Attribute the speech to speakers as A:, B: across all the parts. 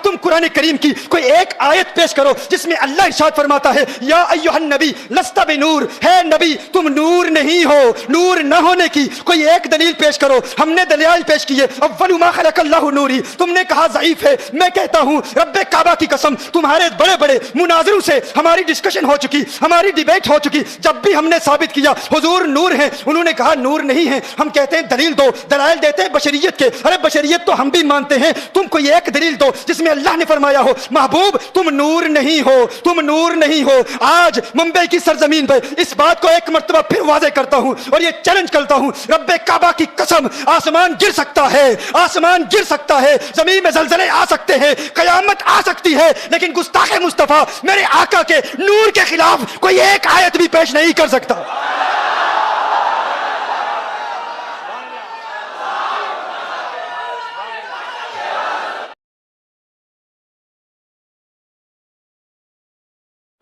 A: تم قرآن کریم کی کوئی ایک آیت پیش کرو جس میں اللہ ارشاد فرماتا ہے یا ایھا النبی لست بنور، ہے نبی تم نور نہیں ہو، نور نہ ہونے کی کوئی ایک دلیل پیش کرو۔ ہم نے دلائل پیش کیے، اول ما خلق اللہ نوری، تم نے کہا ضعیف ہے۔ میں کہتا ہوں رب کعبہ کی قسم، تمہارے بڑے بڑے مناظروں سے ہماری ڈسکشن ہو چکی، ہماری ڈیبیٹ ہو چکی، جب بھی ہم نے ثابت کیا حضور نور ہیں، انہوں نے کہا نور نہیں ہے۔ ہم کہتے ہیں دلیل دو، دلائل دیتے ہیں بشریت کے، ارے بشریت تو ہم بھی مانتے ہیں، تم کوئی ایک دلیل دو جس میں اللہ نے فرمایا ہو محبوب تم نور نہیں ہو، تم نور نہیں ہو۔ آج ممبئی کی سرزمین پہ اس بات کو ایک مرتبہ پھر واضح کرتا ہوں اور یہ چیلنج کرتا ہوں، رب کعبہ کی قسم آسمان گر سکتا ہے، آسمان گر سکتا ہے، زمین میں زلزلے آ سکتے ہیں، قیامت آ سکتی ہے، لیکن گستاخ مصطفیٰ میرے آقا کے نور کے خلاف کوئی ایک آیت بھی پیش نہیں کر سکتا۔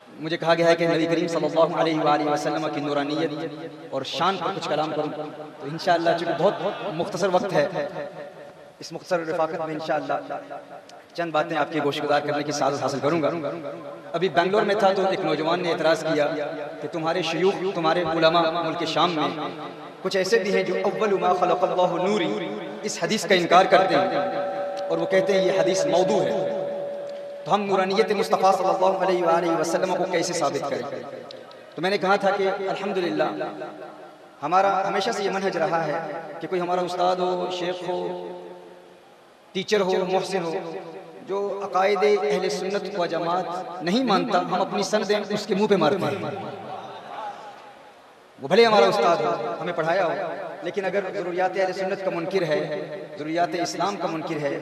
B: مجھے کہا گیا ہے کہ نبی کریم صلی اللہ علیہ وآلہ وسلم کی نورانیت اور شان پر کچھ کلام کروں، تو انشاءاللہ چونکہ بہت مختصر وقت ہے، اس مختصر رفاقت میں انشاءاللہ چند باتیں آپ کے گوش گزار کرنے کی سعادت حاصل کروں گا۔ ابھی بنگلور میں تھا تو ایک نوجوان نے اعتراض کیا کہ تمہارے شیوخ، تمہارے علماء ملک شام میں کچھ ایسے بھی ہیں جو اول ما خلق اللہ نوری اس حدیث کا انکار کرتے ہیں اور وہ کہتے ہیں یہ حدیث موضوع ہے، تو ہم نورانیت مصطفیٰ صلی اللہ علیہ وآلہ وسلم کو کیسے ثابت کریں؟ تو میں نے کہا تھا کہ الحمدللہ ہمارا ہمیشہ سے یہ منہج رہا ہے کہ کوئی ہمارا استاد ہو، شیخ ہو، ٹیچر ہو، محسن ہو، جو عقائد اہل سنت و جماعت نہیں مانتا، ہم اپنی سندیں اس کے منہ پہ مارتے ہیں۔ وہ بھلے ہمارا استاد ہو، ہمیں پڑھایا ہو، لیکن اگر ضروریات اہل سنت کا منکر ہے، ضروریات اسلام کا منکر ہے،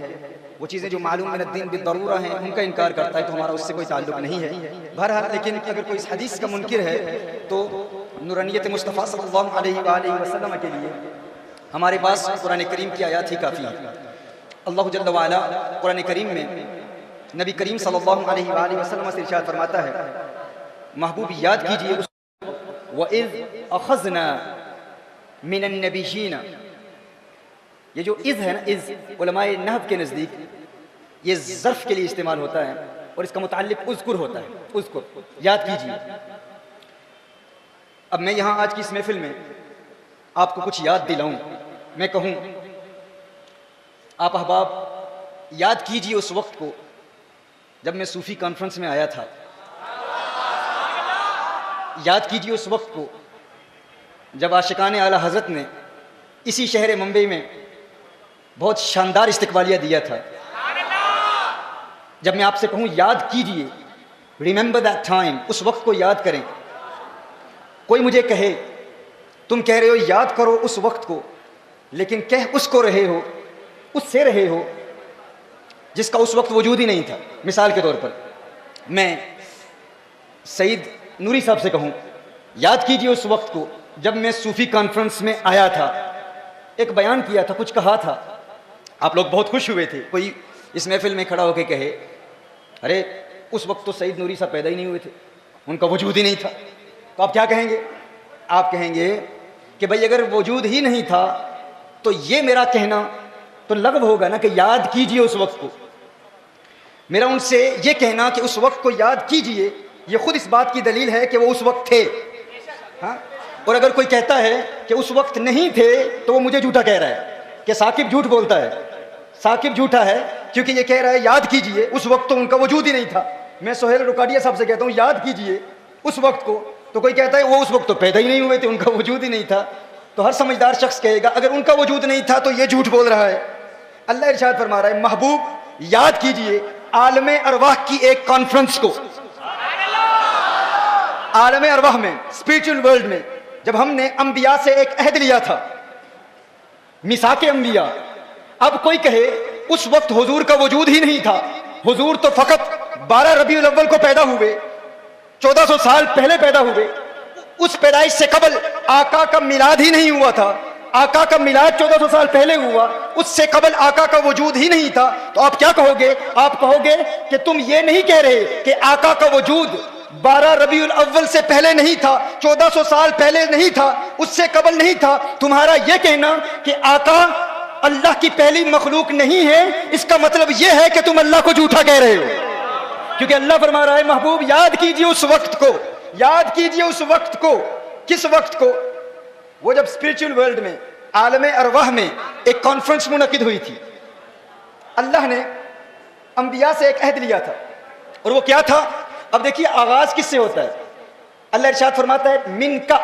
B: وہ چیزیں جو معلوم من الدین بالضرورہ ہیں ان کا انکار کرتا ہے، تو ہمارا اس سے کوئی تعلق نہیں ہے۔ بہرحال لیکن اگر کوئی اس حدیث کا منکر ہے تو نورانیت مصطفیٰ صلی اللہ علیہ وآلہ وسلم کے لیے ہمارے پاس قرآن کریم کی آیات ہی کافی ہیں۔ اللہ جل وعلا قرآن کریم میں نبی کریم صلی اللہ علیہ وآلہ وسلم سے ارشاد فرماتا ہے، محبوب یاد کیجئے اس وَإِذْ أَخَذْنَا مِنَ النَّبِيِّينَ، یہ جو اذ ہے نا، اذ علماء نحو کے نزدیک یہ ظرف کے لیے استعمال ہوتا ہے اور اس کا متعلق اذکر ہوتا ہے، اذکر یاد کیجئے۔ اب میں یہاں آج کی اس محفل میں آپ کو کچھ یاد دلاؤں، میں کہوں آپ احباب یاد کیجئے اس وقت کو جب میں صوفی کانفرنس میں آیا تھا، یاد کیجئے اس وقت کو جب عاشقان اعلیٰ حضرت نے اسی شہر ممبئی میں بہت شاندار استقبالیہ دیا تھا۔ جب میں آپ سے کہوں یاد کیجئے، ریممبر دیٹ ٹائم، اس وقت کو یاد کریں۔ کوئی مجھے کہے تم کہہ رہے ہو یاد کرو اس وقت کو، لیکن کہہ اس کو رہے ہو، اس سے رہے ہو جس کا اس وقت وجود ہی نہیں تھا۔ مثال کے طور پر میں سعید نوری صاحب سے کہوں یاد کیجئے اس وقت کو جب میں صوفی کانفرنس میں آیا تھا، ایک بیان کیا تھا، کچھ کہا تھا، آپ لوگ بہت خوش ہوئے تھے۔ کوئی اس محفل میں کھڑا ہو کے کہے ارے اس وقت تو سعید نوری صاحب پیدا ہی نہیں ہوئے تھے، ان کا وجود ہی نہیں تھا، تو آپ کیا کہیں گے؟ آپ کہیں گے کہ بھئی اگر وجود ہی نہیں تھا تو یہ میرا کہنا تو لغو ہوگا نا کہ یاد کیجئے اس وقت کو۔ میرا ان سے یہ کہنا کہ اس وقت کو یاد کیجئے، یہ خود اس بات کی دلیل ہے کہ وہ اس وقت تھے۔ ہاں، اور اگر کوئی کہتا ہے کہ اس وقت نہیں تھے تو وہ مجھے جھوٹا کہہ رہا ہے کہ ثاقب جھوٹ بولتا ہے۔ ثاقب جھوٹا ہے کیونکہ یہ کہہ رہا ہے یاد کیجئے، اس وقت تو ان کا وجود ہی نہیں تھا۔ میں سہیل رکاڈیا صاحب سے کہتا ہوں یاد کیجئے اس وقت کو، تو کوئی کہتا ہے وہ اس وقت تو پیدا ہی نہیں ہوئے تھے، ان کا وجود ہی نہیں تھا۔ تو ہر سمجھدار شخص کہے گا اگر ان کا وجود نہیں تھا تو یہ جھوٹ بول رہا ہے۔ اللہ ارشاد فرما رہا ہے محبوب یاد کیجئے عالم ارواح کی ایک کانفرنس کو، عالم ارواح میں، اسپریچول ورلڈ میں، جب ہم نے انبیاء سے ایک عہد لیا تھا، میثاق انبیاء۔ اب کوئی کہے اس وقت حضور کا وجود ہی نہیں تھا، حضور تو فقط 12 ربیع الاول کو پیدا ہوئے، 1400 سال پہلے پیدا ہوئے، اس پیدائش سے قبل آقا کا میلاد ہی نہیں ہوا تھا، آقا کا میلاد 1400 سال پہلے ہوا، اس سے قبل آقا کا وجود ہی نہیں تھا۔ تو آپ کیا کہو گے؟ آپ کہو گے کہ تم یہ نہیں کہہ رہے کہ آقا کا وجود 12 ربیع الاول سے پہلے نہیں تھا، 1400 سال پہلے نہیں تھا، اس سے قبل نہیں تھا۔ تمہارا یہ کہنا کہ آقا اللہ کی پہلی مخلوق نہیں ہے، اس کا مطلب یہ ہے کہ تم اللہ کو جھوٹا کہہ رہے ہو. کیونکہ اللہ فرما رہا ہے محبوب یاد کیجئے اس وقت کو، یاد کیجئے اس وقت کو. کس وقت کو؟ وہ جب اسپرچل ورلڈ میں، عالم ارواح میں ایک کانفرنس منعقد ہوئی تھی. اللہ نے انبیاء سے ایک عہد لیا تھا، اور وہ کیا تھا؟ اب دیکھیے آغاز کس سے ہوتا ہے. اللہ ارشاد فرماتا ہے من کا،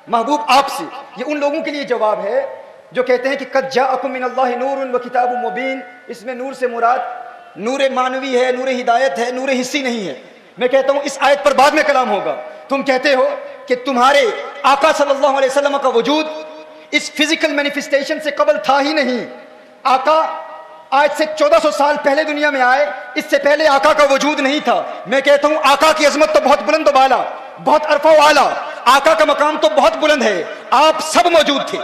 B: محبوب آپ سے. یہ ان لوگوں کے لیے جواب ہے جو کہتے ہیں کہ قد جاءکم من اللہ نور و کتاب مبین. اس میں نور سے مراد نور معنوی ہے، نور ہدایت ہے، نور حسی نہیں ہے. میں کہتا ہوں اس آیت پر بعد میں کلام ہوگا. تم کہتے ہو کہ تمہارے آقا صلی اللہ علیہ وسلم کا وجود اس فزیکل مینیفیسٹیشن سے قبل تھا ہی نہیں. آقا آج سے 1400 سال پہلے دنیا میں آئے، اس سے پہلے آقا کا وجود نہیں تھا. میں کہتا ہوں آقا کی عظمت تو بہت بلند و بالا، بہت عرفہ و اعلیٰ. آقا کا مقام تو بہت بلند ہے. آپ سب موجود تھے،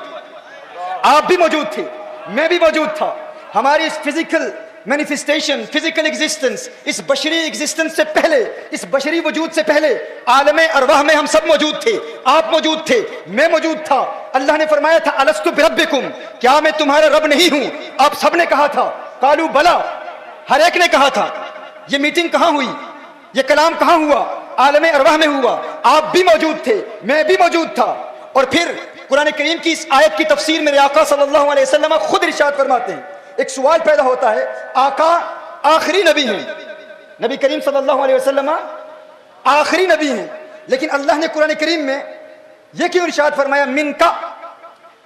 B: آپ بھی موجود تھے، میں بھی موجود تھا. ہماری اس فزیکل مینیفیسٹیشن، فزیکل ایگزسٹنس، اس بشری ایگزسٹنس سے پہلے، اس بشری وجود سے پہلے عالم ارواح میں ہم سب موجود تھے. آپ موجود تھے، میں موجود تھا. اللہ نے فرمایا تھا الستو بربکم، کیا میں تمہارا رب نہیں ہوں؟ آپ سب نے کہا تھا قالوا بلا، ہر ایک نے کہا تھا. یہ میٹنگ کہاں ہوئی؟ یہ کلام کہاں ہوا؟ عالم ارواح میں ہوا. آپ بھی موجود تھے، میں بھی موجود تھا. اور پھر قرآن کریم کی اس آیت کی تفسیر میرے آقا صلی اللہ علیہ وسلم خود ارشاد فرماتے ہیں. ایک سوال پیدا ہوتا ہے، آقا آخری نبی ہیں، نبی کریم صلی اللہ علیہ وسلم آخری نبی ہیں، لیکن اللہ نے قرآن کریم میں یہ کیوں ارشاد فرمایا من کا؟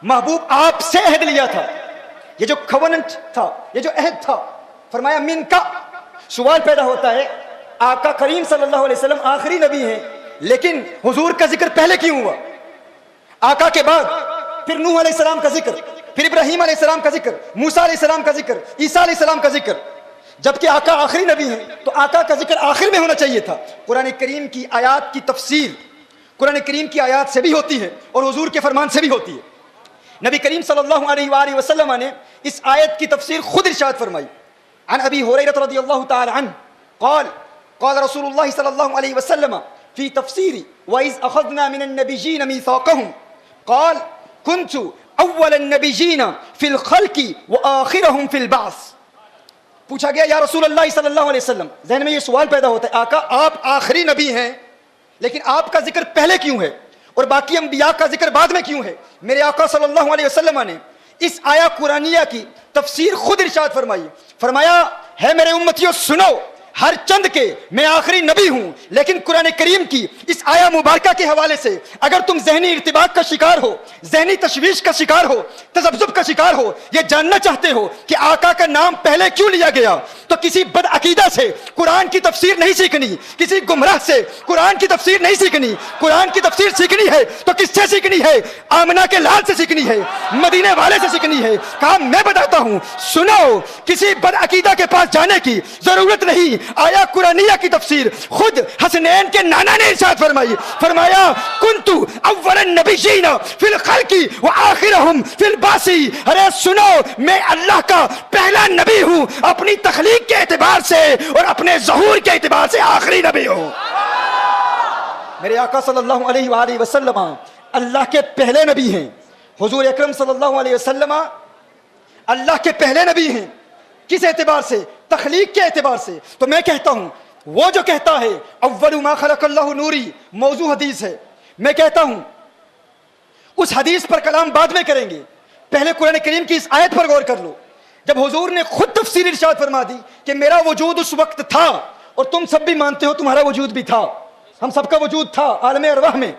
B: محبوب آپ سے عہد لیا تھا. یہ جو کوننٹ تھا، یہ جو عہد تھا، فرمایا من کا. سوال پیدا ہوتا ہے آقا کریم صلی اللہ علیہ وسلم آخری نبی ہیں، لیکن حضور کا ذکر پہلے کیوں ہوا؟ آقا کے بعد پھر نوح علیہ السلام کا ذکر، پھر ابراہیم علیہ السلام کا ذکر، موسیٰ علیہ السلام کا ذکر، عیسیٰ علیہ السلام کا ذکر. جبکہ آقا آخری نبی ہیں تو آقا کا ذکر آخر میں ہونا چاہیے تھا. قرآن کریم کی آیات کی تفسیر قرآن کریم کی آیات سے بھی ہوتی ہے اور حضور کے فرمان سے بھی ہوتی ہے. نبی کریم صلی اللہ علیہ وآلہ وسلم نے اس آیت کی تفسیر خود ارشاد فرمائی. عن ابی ہریرہ رضی اللہ تعالی عنہ قال قال رسول اللہ صلی اللہ علیہ وسلم فی تفسیر وَإِذْ أَخَذْنَا مِنَ النَّبِيِّينَ مِيثَاقَهُمْ قال كنت اول النبیین فی الخلق وآخرهم فی البعث. پوچھا گیا یا رسول اللہ صلی اللہ علیہ وسلم، ذہن میں یہ سوال پیدا ہوتا ہے آقا آپ آخری نبی ہیں، لیکن آپ کا ذکر پہلے کیوں ہے اور باقی انبیاء کا ذکر بعد میں کیوں ہے؟ میرے آقا صلی اللہ علیہ وسلم نے اس آیا قرآنیہ کی تفسیر خود ارشاد فرمائی. فرمایا ہے میرے امتیوں سنو، ہر چند کے میں آخری نبی ہوں، لیکن قرآن کریم کی اس آیا مبارکہ کے حوالے سے اگر تم ذہنی ارتباط کا شکار ہو، ذہنی تشویش کا شکار ہو، تذبذب کا شکار ہو، یہ جاننا چاہتے ہو کہ آقا کا نام پہلے کیوں لیا گیا، تو کسی بد عقیدہ سے قرآن کی تفسیر نہیں سیکھنی، کسی گمراہ سے قرآن کی تفسیر نہیں سیکھنی. قرآن کی تفسیر سیکھنی ہے تو کس سے سیکھنی ہے؟ آمنہ کے لال سے سیکھنی ہے، مدینے والے سے سیکھنی ہے. کہا میں بتاتا ہوں، سنو، کسی بد عقیدہ کے پاس جانے کی ضرورت نہیں. آیا قرآنیہ کی تفسیر خود حسنین کے نانا نے ارشاد فرمائی. فرمایا کنتو اول النبیین فی الخلق وآخرهم فی البعث. ارے سنو، میں اللہ کا پہلا نبی ہوں اپنی تخلیق کے اعتبار سے اور اپنے ظہور کے اعتبار سے آخری نبی ہوں. میرے آقا صلی اللہ علیہ وآلہ وسلم اللہ کے پہلے نبی ہیں. حضور اکرم صلی اللہ علیہ وسلم اللہ کے پہلے نبی ہیں. کس اعتبار سے؟ تخلیق کے اعتبار سے. تو میں کہتا ہوں وہ جو کہتا ہے اول ما خلق اللہ نوری، موضوع حدیث ہے. میں کہتا ہوں اس حدیث پر کلام بعد میں کریں گے، پہلے قرآن کریم کی اس آیت پر غور کر لو. جب حضور نے خود تفسیر ارشاد فرما دی کہ میرا وجود اس وقت تھا، اور تم سب بھی مانتے ہو تمہارا وجود بھی تھا، ہم سب کا وجود تھا عالم ارواح میں.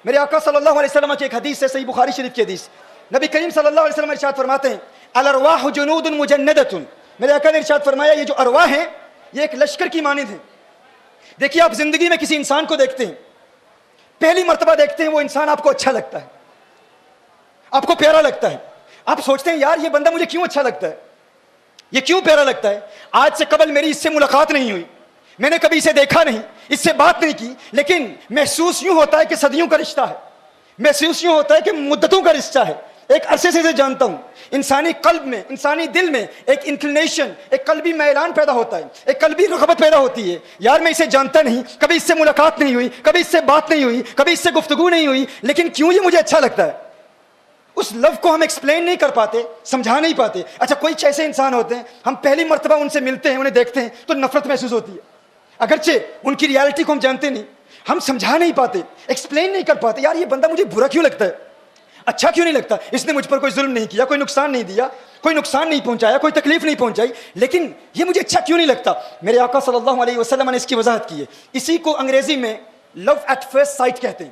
B: میرے آقا صلی اللہ علیہ وسلم کی ایک حدیث ہے، صحیح بخاری شریف کی حدیث. نبی کریم صلی اللہ علیہ وسلم ارشاد فرماتے ہیں الارواح جنود مجندۃ. میرے آقا نے ارشاد فرمایا یہ جو ارواح ہیں یہ ایک لشکر کی مانند ہیں. دیکھیے آپ زندگی میں کسی انسان کو دیکھتے ہیں، پہلی مرتبہ دیکھتے ہیں وہ انسان آپ کو اچھا لگتا ہے، آپ کو پیارا لگتا ہے. آپ سوچتے ہیں یار یہ بندہ مجھے کیوں اچھا لگتا ہے، یہ کیوں پیارا لگتا ہے. آج سے قبل میری اس سے ملاقات نہیں ہوئی، میں نے کبھی اسے دیکھا نہیں، اس سے بات نہیں کی، لیکن محسوس یوں ہوتا ہے کہ صدیوں کا رشتہ ہے، محسوس یوں ہوتا ہے کہ مدتوں کا رشتہ ہے. ایک عرصے سے اسے جانتا ہوں. انسانی قلب میں، انسانی دل میں ایک انکلینیشن، ایک قلبی میلان پیدا ہوتا ہے، ایک قلبی رغبت پیدا ہوتی ہے. یار میں اسے جانتا نہیں، کبھی اس سے ملاقات نہیں ہوئی، کبھی اس سے بات نہیں ہوئی، کبھی اس سے گفتگو نہیں ہوئی، لیکن کیوں یہ مجھے اچھا لگتا ہے.
A: اس لو کو ہم ایکسپلین نہیں کر پاتے, سمجھا نہیں پاتے. اچھا کوئی ایسے انسان ہوتے ہیں ہم پہلی مرتبہ ان سے ملتے ہیں, انہیں دیکھتے ہیں تو نفرت محسوس ہوتی ہے, اگرچہ ان کی ریالٹی کو ہم جانتے نہیں, ہم سمجھا نہیں پاتے, ایکسپلین نہیں کر پاتے, یار یہ بندہ مجھے برا کیوں لگتا ہے, اچھا کیوں نہیں لگتا, اس نے مجھ پر کوئی ظلم نہیں کیا, کوئی نقصان نہیں دیا, کوئی نقصان نہیں پہنچایا, کوئی تکلیف نہیں پہنچائی, لیکن یہ مجھے اچھا کیوں نہیں لگتا. میرے آقا صلی اللہ علیہ وسلم نے اس کی وضاحت کی ہے. اسی کو انگریزی میں لو ایٹ فرسٹ سائٹ کہتے ہیں.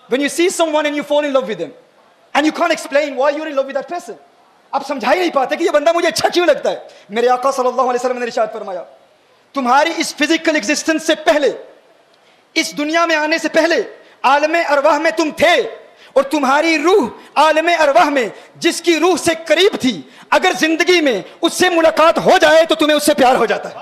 A: when you see someone and you fall in love with them and you can't explain why you're in love with that person, آپ سمجھا ہی نہیں پاتے کہ یہ بندہ مجھے اچھا کیوں لگتا ہے. میرے آقا صلی اللہ علیہ وسلم نے ارشاد فرمایا, تمہاری اس فزیکل ایگزسٹنس سے پہلے, اس دنیا میں آنے سے پہلے عالم ارواح میں تم تھے, اور تمہاری روح عالم ارواح میں جس کی روح سے قریب تھی, اگر زندگی میں اس سے ملاقات ہو جائے تو تمہیں اس سے پیار ہو جاتا ہے.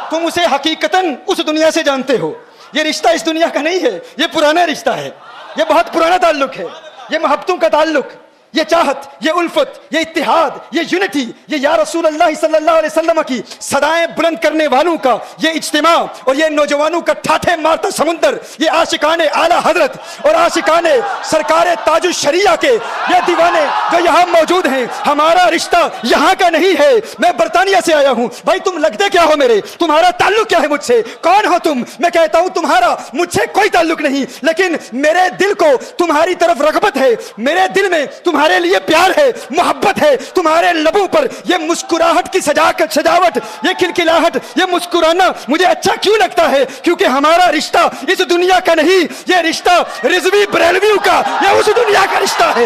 A: تم اسے حقیقتاً اس دنیا سے جانتے ہو. یہ رشتہ اس دنیا کا نہیں ہے, یہ پرانا رشتہ ہے, یہ بہت پرانا تعلق ہے, یہ محبتوں کا تعلق, یہ چاہت, یہ الفت, یہ اتحاد, یہ یونٹی, یہ یا رسول اللہ صلی اللہ علیہ وسلم کی صدائیں بلند کرنے والوں کا یہ اجتماع, اور یہ نوجوانوں کا ٹھاٹھے مارتا سمندر, یہ عاشقان اعلیٰ حضرت اور عاشقان سرکار تاج الشریعہ کے یہ دیوانے جو یہاں موجود ہیں, ہمارا رشتہ یہاں کا نہیں ہے. میں برطانیہ سے آیا ہوں, بھائی تم لگتے کیا ہو میرے, تمہارا تعلق کیا ہے مجھ سے, کون ہو تم؟ میں کہتا ہوں تمہارا مجھ سے کوئی تعلق نہیں, لیکن میرے دل کو تمہاری طرف رغبت ہے, میرے دل میں تمہارے لیے پیار ہے, محبت ہے. تمہارے لبوں پر یہ مسکراہٹ کی سجاوٹ, یہ کھلکھلاہٹ, یہ مسکرانا مجھے اچھا کیوں لگتا ہے؟ کیونکہ ہمارا رشتہ اس دنیا کا نہیں, یہ رشتہ رضوی بریلویوں کا, یہ اس دنیا کا رشتہ ہے.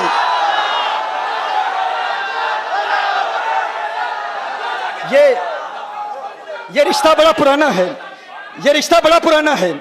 A: یہ رشتہ بڑا پرانا ہے, یہ رشتہ بڑا پرانا ہے,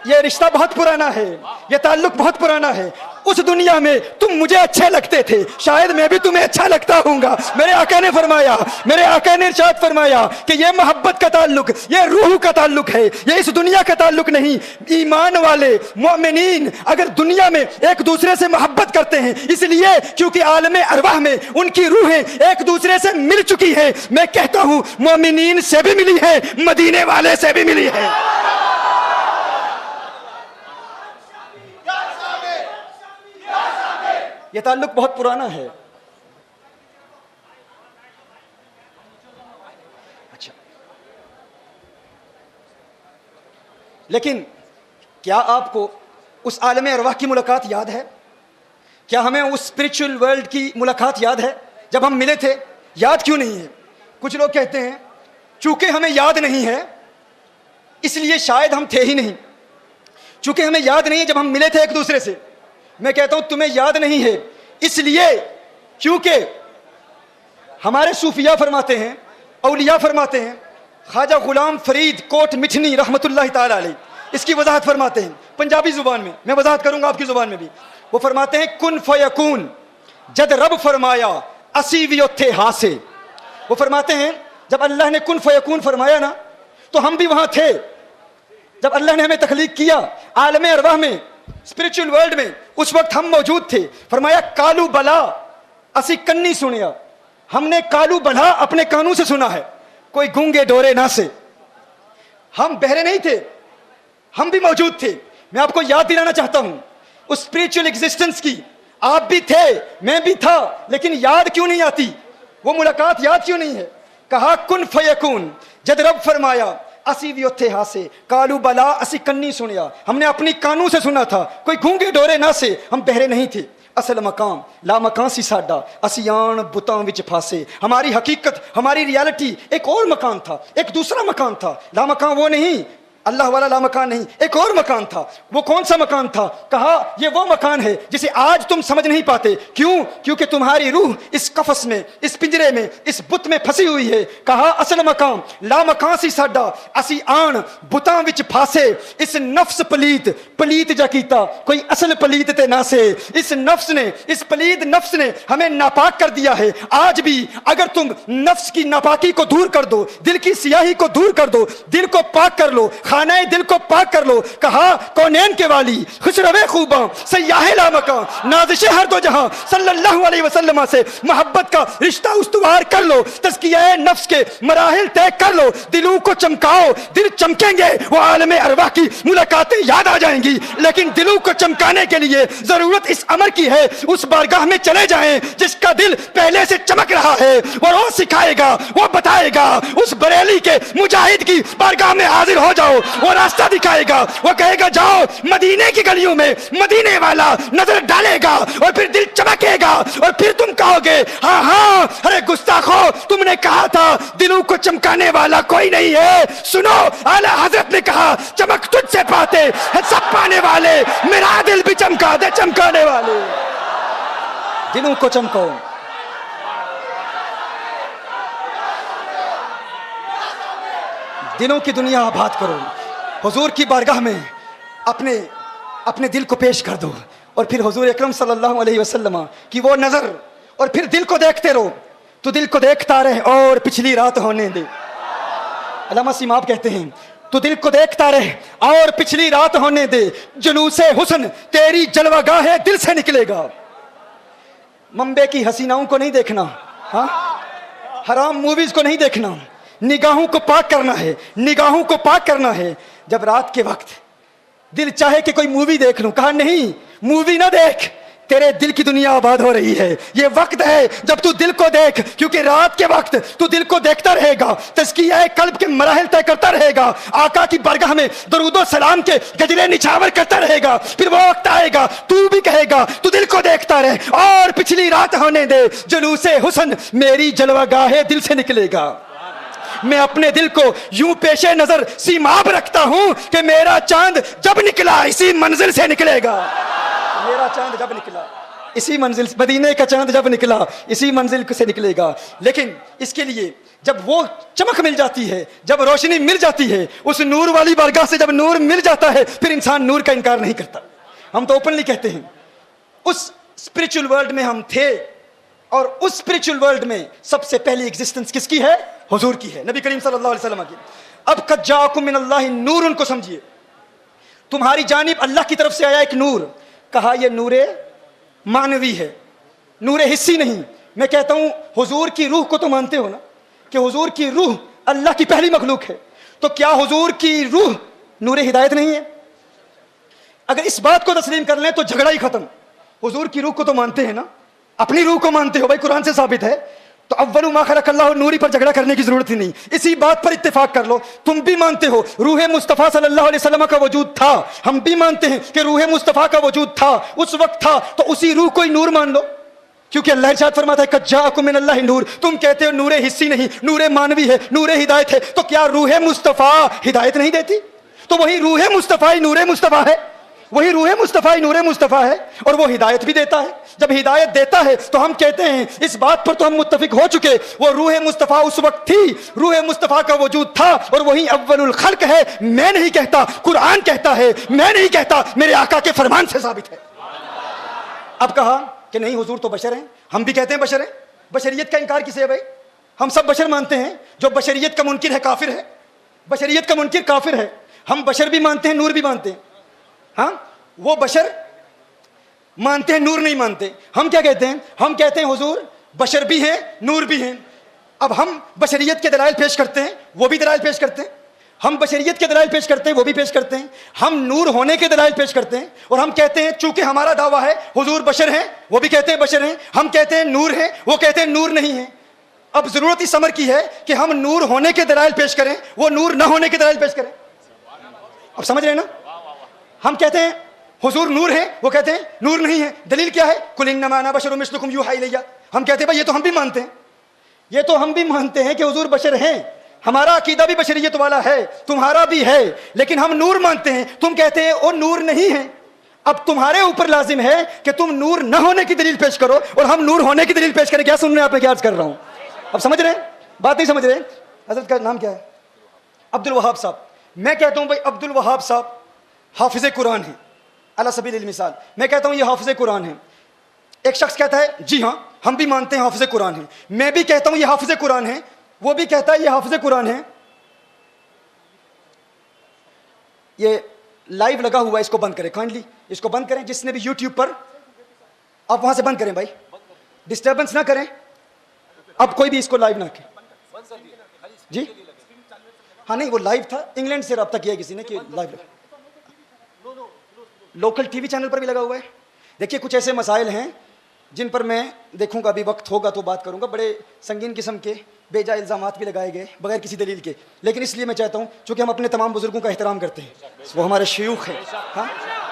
A: یہ رشتہ بہت پرانا ہے, یہ تعلق بہت پرانا ہے. اس دنیا میں تم مجھے اچھے لگتے تھے, شاید میں بھی تمہیں اچھا لگتا ہوں گا. میرے آقا نے فرمایا, میرے آقا نے ارشاد فرمایا کہ یہ محبت کا تعلق, یہ روح کا تعلق ہے, یہ اس دنیا کا تعلق نہیں. ایمان والے مومنین اگر دنیا میں ایک دوسرے سے محبت کرتے ہیں, اس لیے کیونکہ عالم ارواح میں ان کی روحیں ایک دوسرے سے مل چکی ہیں. میں کہتا ہوں مومنین سے بھی ملی ہے, مدینے والے سے بھی ملی ہے. یہ تعلق بہت پرانا ہے. اچھا, لیکن کیا آپ کو اس عالم ارواح کی ملاقات یاد ہے؟ کیا ہمیں اس اسپرچل ورلڈ کی ملاقات یاد ہے جب ہم ملے تھے؟ یاد کیوں نہیں ہے؟ کچھ لوگ کہتے ہیں چونکہ ہمیں یاد نہیں ہے اس لیے شاید ہم تھے ہی نہیں. چونکہ ہمیں یاد نہیں ہے جب ہم ملے تھے ایک دوسرے سے. میں کہتا ہوں تمہیں یاد نہیں ہے اس لیے کیونکہ ہمارے صوفیاء فرماتے ہیں, اولیاء فرماتے ہیں, خواجہ غلام فرید کوٹ مٹھنی رحمت اللہ تعالی علیہ اس کی وضاحت فرماتے ہیں پنجابی زبان میں, میں وضاحت کروں گا آپ کی زبان میں بھی. وہ فرماتے ہیں کن فیکون جد رب فرمایا اسی وی اتھے ہاں سے. وہ فرماتے ہیں جب اللہ نے کن فیکون فرمایا نا تو ہم بھی وہاں تھے. جب اللہ نے ہمیں تخلیق کیا عالم ارواح میں, اسپرچل ورلڈ میں, اس وقت ہم موجود تھے. فرمایا کالو بلا اسی کنی سنیا, ہم نے کالو بلا اپنے کانوں سے سنا ہے, کوئی گونگے ڈورے نہ سے. ہم بہرے نہیں تھے, ہم بھی موجود تھے. میں آپ کو یاد دلانا چاہتا ہوں اس اسپرچل ایگزسٹنس کی. آپ بھی تھے, میں بھی تھا, لیکن یاد کیوں نہیں آتی؟ وہ ملاقات یاد کیوں نہیں ہے؟ کہا کن فیکون جد رب فرمایا اسی بھی اتھے ہاں سے, کالو بلا اسی کنی سنیا, ہم نے اپنی کانوں سے سنا تھا, کوئی گونگے ڈورے نہ سے, ہم بہرے نہیں تھے. اصل مقام لا مکان سی ساڈا اسی آن بتاں وچ پھاسے. ہماری حقیقت, ہماری ریالٹی ایک اور مکان تھا, ایک دوسرا مکان تھا. لا مکان وہ نہیں, اللہ والا لا مکان نہیں, ایک اور مکان تھا. وہ کون سا مکان تھا؟ کہا یہ وہ مکان ہے جسے آج تم سمجھ نہیں پاتے. کیوں؟ کیونکہ تمہاری روح اس قفس میں, اس پنجرے میں, اس بت میں پھنسی ہوئی ہے. کہا اصل مقام لا مکان سی ساڈا اسی آن بتاں وچ پھاسے. اس نفس پلیت جا کیتا کوئی اصل پلیت تے نہ سے. اس نفس نے, اس پلید نفس نے ہمیں ناپاک کر دیا ہے. آج بھی اگر تم نفس کی ناپاکی کو دور کر دو, دل کی سیاہی کو دور کر دو, دل کو پاک کر لو, خانہ دل کو پاک کر لو. کہا کونین کے والی خسرو خوباں سیاح لامکاں نازش ہر دو جہاں صلی اللہ علیہ وسلم سے محبت کا رشتہ استوار کر لو. تزکیہ نفس کے مراحل طے کر لو. دلوں کو چمکاؤ, دل چمکیں گے, وہ عالم ارواح کی ملاقاتیں یاد آ جائیں گی. لیکن دلوں کو چمکانے کے لیے ضرورت اس امر کی ہے, اس بارگاہ میں چلے جائیں جس کا دل پہلے سے چمک رہا ہے. وہ روز سکھائے گا, وہ بتائے گا. اس بریلی کے مجاہد کی بارگاہ میں حاضر ہو جاؤ, وہ راستہ دکھائے گا. وہ کہے گا جاؤ مدینے کی گلیوں میں, مدینے والا نظر ڈالے گا اور پھر دل چمکے گا. اور پھر تم کہو گے ہاں ہاں ارے گستاخو, تم نے کہا تھا دلوں کو چمکانے والا کوئی نہیں ہے. سنو, اعلی حضرت نے کہا چمک تجھ سے پاتے ہیں سب پانے والے, میرا دل بھی چمکا دے چمکانے والے. دلوں کو چمکو. دلوں کی دنیا آباد کرو. حضور کی بارگاہ میں اپنے دل کو پیش کر دو, اور پھر حضور اکرم صلی اللہ علیہ وسلم کی وہ نظر, اور پھر دل کو دیکھتے رہو. تو دل کو دیکھتا رہے اور پچھلی رات ہونے دے. علامہ سیماب کہتے ہیں تو دل کو دیکھتا رہے اور پچھلی رات ہونے دے. جلوس حسن تیری جلوہ گاہ دل سے نکلے گا. ممبئی کی حسیناؤں کو نہیں دیکھنا, ہاں حرام موویز کو نہیں دیکھنا. نگاہوں کو پاک کرنا ہے, نگاہوں کو پاک کرنا ہے. جب رات کے وقت دل چاہے کہ کوئی مووی دیکھ لوں, کہا نہیں مووی نہ دیکھ, تیرے دل کی دنیا آباد ہو رہی ہے. یہ وقت ہے جب تو دل کو دیکھ, کیونکہ رات کے وقت تو دل کو دیکھتا رہے گا, تزکیہ قلب کے مراحل طے کرتا رہے گا, آقا کی بارگاہ میں درود و سلام کے گجرے نچھاور کرتا رہے گا. پھر وہ وقت آئے گا تو بھی کہے گا تو دل کو دیکھتا رہے اور پچھلی رات ہونے دے. جلوس حسن میری جلوہ گاہ دل سے نکلے گا. میں اپنے دل کو یوں پیش نظر سیماب رکھتا ہوں کہ میرا چاند جب نکلا اسی منزل سے نکلے گا. میرا چاند جب نکلا اسی منزل, مدینے کا چاند جب نکلا اسی منزل سے نکلے گا. لیکن اس کے لیے جب وہ چمک مل جاتی ہے, جب روشنی مل جاتی ہے, اس نور والی بارگاہ سے جب نور مل جاتا ہے, پھر انسان نور کا انکار نہیں کرتا. ہم تو اوپنلی کہتے ہیں اس اسپرچل ورلڈ میں ہم تھے, اور اس اسپرچل ورلڈ میں سب سے پہلی ایگزسٹنس کس کی ہے؟ حضور کی ہے, نبی کریم صلی اللہ علیہ وسلم کی. اب قد جاءکم من اللہ نور, ان کو سمجھیے, تمہاری جانب اللہ کی طرف سے آیا ایک نور. کہا یہ نور معنوی ہے, نور حسی نہیں. میں کہتا ہوں حضور کی روح کو تو مانتے ہو نا, کہ حضور کی روح اللہ کی پہلی مخلوق ہے, تو کیا حضور کی روح نور ہدایت نہیں ہے؟ اگر اس بات کو تسلیم کر لیں تو جھگڑا ہی ختم. حضور کی روح کو تو مانتے ہیں نا, اپنی روح کو مانتے ہو, بھائی قرآن سے ثابت ہے. تو اول ما خلق اللہ نوری پر جھگڑا کرنے کی ضرورت ہی نہیں, اسی بات پر اتفاق کر لو. تم بھی مانتے ہو روح مصطفیٰ صلی اللہ علیہ وسلم کا وجود تھا, ہم بھی مانتے ہیں کہ روح مصطفیٰ کا وجود تھا, اس وقت تھا, تو اسی روح کو ہی نور مان لو, کیونکہ اللہ ارشاد فرماتا ہے قد جاءکم من اللہ نور. تم کہتے ہو نور حسی نہیں, نور مانوی ہے, نور ہدایت ہے, تو کیا روح مصطفیٰ ہدایت نہیں دیتی؟ تو وہی روح مصطفیٰ نور مصطفیٰ ہے, وہی روح مصطفیٰ نور مصطفیٰ ہے, اور وہ ہدایت بھی دیتا ہے. جب ہدایت دیتا ہے تو ہم کہتے ہیں, اس بات پر تو ہم متفق ہو چکے, وہ روح مصطفیٰ اس وقت تھی, روح مصطفیٰ کا وجود تھا, اور وہی اول الخلق ہے. میں نہیں کہتا, قرآن کہتا ہے, میں نہیں کہتا, میرے آقا کے فرمان سے ثابت ہے. اب کہا کہ نہیں حضور تو بشر ہیں, ہم بھی کہتے ہیں بشر ہیں. بشریت کا انکار کسے ہے بھائی؟ ہم سب بشر مانتے ہیں, جو بشریت کا منکر ہے کافر ہے, بشریت کا منکر کافر ہے. ہم بشر بھی مانتے ہیں, نور بھی مانتے ہیں. ہاں وہ بشر مانتے ہیں, نور نہیں مانتے. ہم کیا کہتے ہیں؟ ہم کہتے ہیں حضور بشر بھی ہیں, نور بھی ہیں. اب ہم بشریت کے دلائل پیش کرتے ہیں, وہ بھی دلائل پیش کرتے ہیں. ہم بشریت کے دلائل پیش کرتے ہیں, وہ بھی پیش کرتے ہیں. ہم نور ہونے کے دلائل پیش کرتے ہیں, اور ہم کہتے ہیں چونکہ ہمارا دعویٰ ہے حضور بشر ہیں, وہ بھی کہتے ہیں بشر ہیں. ہم کہتے ہیں نور ہیں, وہ کہتے ہیں نور نہیں ہیں. اب ضرورت اس امر کی ہے کہ ہم نور ہونے کے دلائل پیش کریں, وہ نور نہ ہونے کے دلائل پیش کریں. اب سمجھ رہے ہیں نا؟ ہم کہتے ہیں حضور نور ہے, وہ کہتے ہیں نور نہیں ہے. دلیل کیا ہے؟ قل انما انا بشر مثلکم یوحی الی. ہم کہتے ہیں بھائی یہ تو ہم بھی مانتے ہیں, یہ تو ہم بھی مانتے ہیں کہ حضور بشر ہیں, ہمارا عقیدہ بھی بشریت والا ہے, تمہارا بھی ہے, لیکن ہم نور مانتے ہیں. تم کہتے ہیں وہ نور نہیں ہے. اب تمہارے اوپر لازم ہے کہ تم نور نہ ہونے کی دلیل پیش کرو, اور ہم نور ہونے کی دلیل پیش کریں. کیا سن رہے ہیں آپ؟ میں کیا عرض کر رہا ہوں؟ اب سمجھ رہے ہیں بات؟ نہیں سمجھ رہے؟ حضرت کا نام کیا ہے؟ عبد الوہاب صاحب. میں کہتا ہوں بھائی عبد الوہاب صاحب حافظ قرآن ہیں علی سبیل المثال. میں کہتا ہوں یہ حافظ قرآن ہیں. ایک شخص کہتا ہے جی ہاں ہم بھی مانتے ہیں حافظ قرآن ہیں. میں بھی کہتا ہوں یہ حافظ قرآن ہیں, وہ بھی کہتا ہے یہ حافظ قرآن ہیں.
B: یہ لائیو لگا ہوا ہے، اس کو بند کریں کائنڈلی، اس کو بند کریں. جس نے بھی یوٹیوب پر، آپ وہاں سے بند کریں بھائی، ڈسٹربنس نہ کریں. اب کوئی بھی اس کو لائیو نہ کرے. جی ہاں نہیں، وہ لائیو تھا، انگلینڈ سے رابطہ کیا کسی نے کہ live, local T V channel پر بھی لگا ہوا ہے. دیکھیے کچھ ایسے مسائل ہیں جن پر میں دیکھوں گا، ابھی وقت ہوگا تو بات کروں گا. بڑے سنگین قسم کے بے جا الزامات بھی لگائے گئے بغیر کسی دلیل کے، لیکن اس لیے میں چاہتا ہوں چونکہ ہم اپنے تمام بزرگوں کا احترام کرتے ہیں، وہ ہمارے شیوخ ہیں، ہاں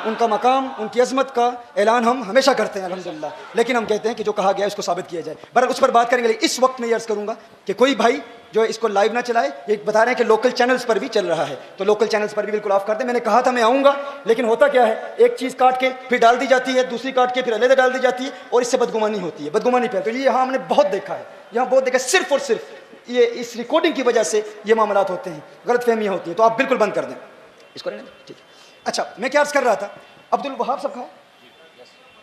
B: ان کا مقام، ان کی عظمت کا اعلان ہم ہمیشہ کرتے ہیں الحمدللہ، لیکن ہم کہتے ہیں کہ جو کہا گیا ہے اس کو ثابت کیا جائے. بہرحال اس پر بات کریں گے، لیکن اس وقت میں یہ عرض کروں گا کہ کوئی بھائی جو اس کو لائیو نہ چلائے. یہ بتا رہے ہیں کہ لوکل چینلز پر بھی چل رہا ہے، تو لوکل چینلز پر بھی بالکل آف کر دیں. میں نے کہا تھا میں آؤں گا، لیکن ہوتا کیا ہے، ایک چیز کاٹ کے پھر ڈال دی جاتی ہے، دوسری کاٹ کے پھر علیحدہ ڈال دی جاتی ہے، اور اس سے بدگمانی ہوتی ہے، بدگمانی پہ. تو یہ یہاں ہم نے بہت دیکھا ہے، یہاں بہت دیکھا، صرف اور صرف یہ اس ریکارڈنگ کی وجہ سے یہ معاملات ہوتے ہیں، غلط فہمیاں ہوتی ہیں. تو آپ بالکل بند کر دیں اس کو، رہنے دیں. ٹھیک ہے. اچھا میں کیا عرض کر رہا تھا، عبد الوہاب صاحب کہا،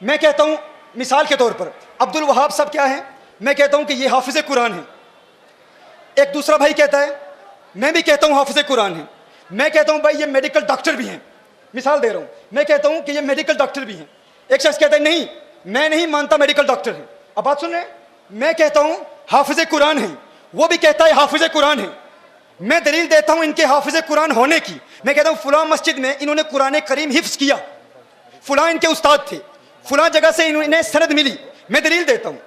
B: میں کہتا ہوں مثال کے طور پر عبد الوہاب صاحب کیا ہے، میں کہتا ہوں کہ یہ حافظ قرآن ہے. ایک دوسرا بھائی کہتا ہے، میں بھی کہتا ہوں حافظ قرآن ہے. میں کہتا ہوں بھائی یہ میڈیکل ڈاکٹر بھی ہیں، مثال دے رہا ہوں، میں کہتا ہوں کہ یہ میڈیکل ڈاکٹر بھی ہیں. ایک شخص کہتا ہے نہیں میں نہیں مانتا میڈیکل ڈاکٹر ہیں. اب بات سن رہے ہیں، میں کہتا ہوں حافظ قرآن ہیں، وہ بھی کہتا ہے حافظ قرآن ہے. میں دلیل دیتا ہوں ان کے حافظ قرآن ہونے کی. میں کہتا ہوں فلاں مسجد میں انہوں نے قرآن کریم حفظ کیا، فلاں ان کے استاد تھے، فلاں جگہ سے انہیں سند ملی، میں دلیل دیتا ہوں.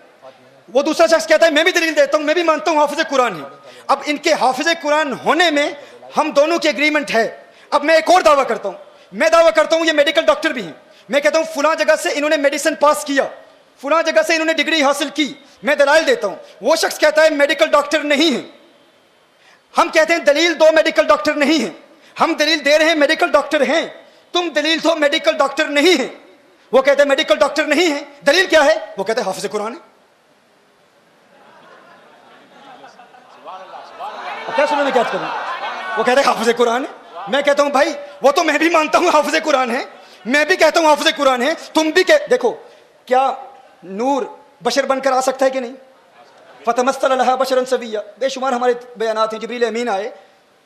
B: وہ دوسرا شخص کہتا ہے میں بھی دلیل دیتا ہوں، میں بھی مانتا ہوں حافظ قرآن ہے. اب ان کے حافظ قرآن ہونے میں ہم دونوں کی ایگریمنٹ ہے. اب میں ایک اور دعویٰ کرتا ہوں، میں دعویٰ کرتا ہوں یہ میڈیکل ڈاکٹر بھی ہیں. میں کہتا ہوں فلاں جگہ سے انہوں نے میڈیسن پاس کیا، فلاں جگہ سے انہوں نے ڈگری حاصل کی، میں دلائل دیتا ہوں. وہ شخص کہتا ہے میڈیکل ڈاکٹر نہیں ہے. ہم کہتے ہیں دلیل دو میڈیکل ڈاکٹر نہیں ہیں. ہم دلیل دے رہے ہیں میڈیکل ڈاکٹر ہیں، تم دلیل دو میڈیکل ڈاکٹر نہیں ہیں. وہ کہتے ہیں میڈیکل ڈاکٹر نہیں ہیں، دلیل کیا ہے؟ وہ کہتے ہیں حافظ قرآن ہے. اب کیا سنو میں کیا کروں؟ وہ کہتے ہیں حافظ قرآن ہے. میں کہتا ہوں بھائی وہ تو میں بھی مانتا ہوں حافظ قرآن ہے، میں بھی کہتا ہوں حافظ قرآن ہے، تم بھی دیکھو کیا نور بشر بن کر آ سکتا ہے کہ نہیں؟ فتمثل لها بشرا سویا. بے شمار ہمارے بیانات ہیں، جبریل امین آئے،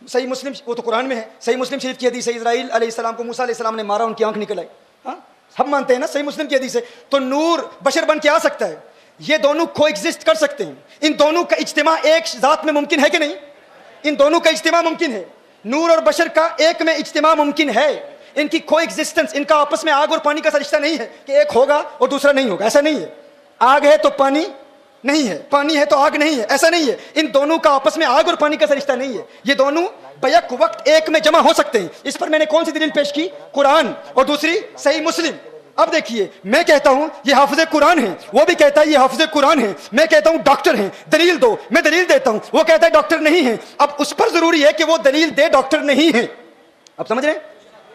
B: صحیح مسلم، وہ تو قرآن میں ہے، صحیح مسلم شریف کی حدیث ہے، اسرائیل علیہ السلام کو موسیٰ علیہ السلام نے مارا، ان کی آنکھ نکل آئی. ہاں ہم مانتے ہیں نا، صحیح مسلم کی حدیث ہے. تو نور بشر بن کے آ سکتا ہے، یہ دونوں کو ایگزسٹ کر سکتے ہیں. ان دونوں کا اجتماع ایک ذات میں ممکن ہے کہ نہیں؟ ان دونوں کا اجتماع ممکن ہے. نور اور بشر کا ایک میں اجتماع ممکن ہے. ان کی کو ایگزسٹنس، ان کا آپس میں آگ اور پانی کا رشتہ نہیں ہے کہ ایک ہوگا اور دوسرا نہیں ہوگا، ایسا نہیں ہے. آگ ہے تو پانی نہیں ہے، پانی ہے تو آگ نہیں ہے، ایسا نہیں ہے. ان دونوں کا آپس میں آگ اور پانی کا رشتہ نہیں ہے. یہ دونوں بیک وقت ایک میں جمع ہو سکتے ہیں. اس پر میں نے کون سی دلیل پیش کی؟ قرآن، اور دوسری صحیح مسلم. اب دیکھیے میں کہتا ہوں یہ حافظ قرآن ہے، وہ بھی کہتا ہے یہ حافظ قرآن ہے. میں کہتا ہوں ڈاکٹر ہیں، دلیل دو، میں دلیل دیتا ہوں. وہ کہتا ہے ڈاکٹر نہیں ہے. اب اس پر ضروری ہے کہ وہ دلیل دے ڈاکٹر نہیں ہے. اب سمجھ رہے ہیں؟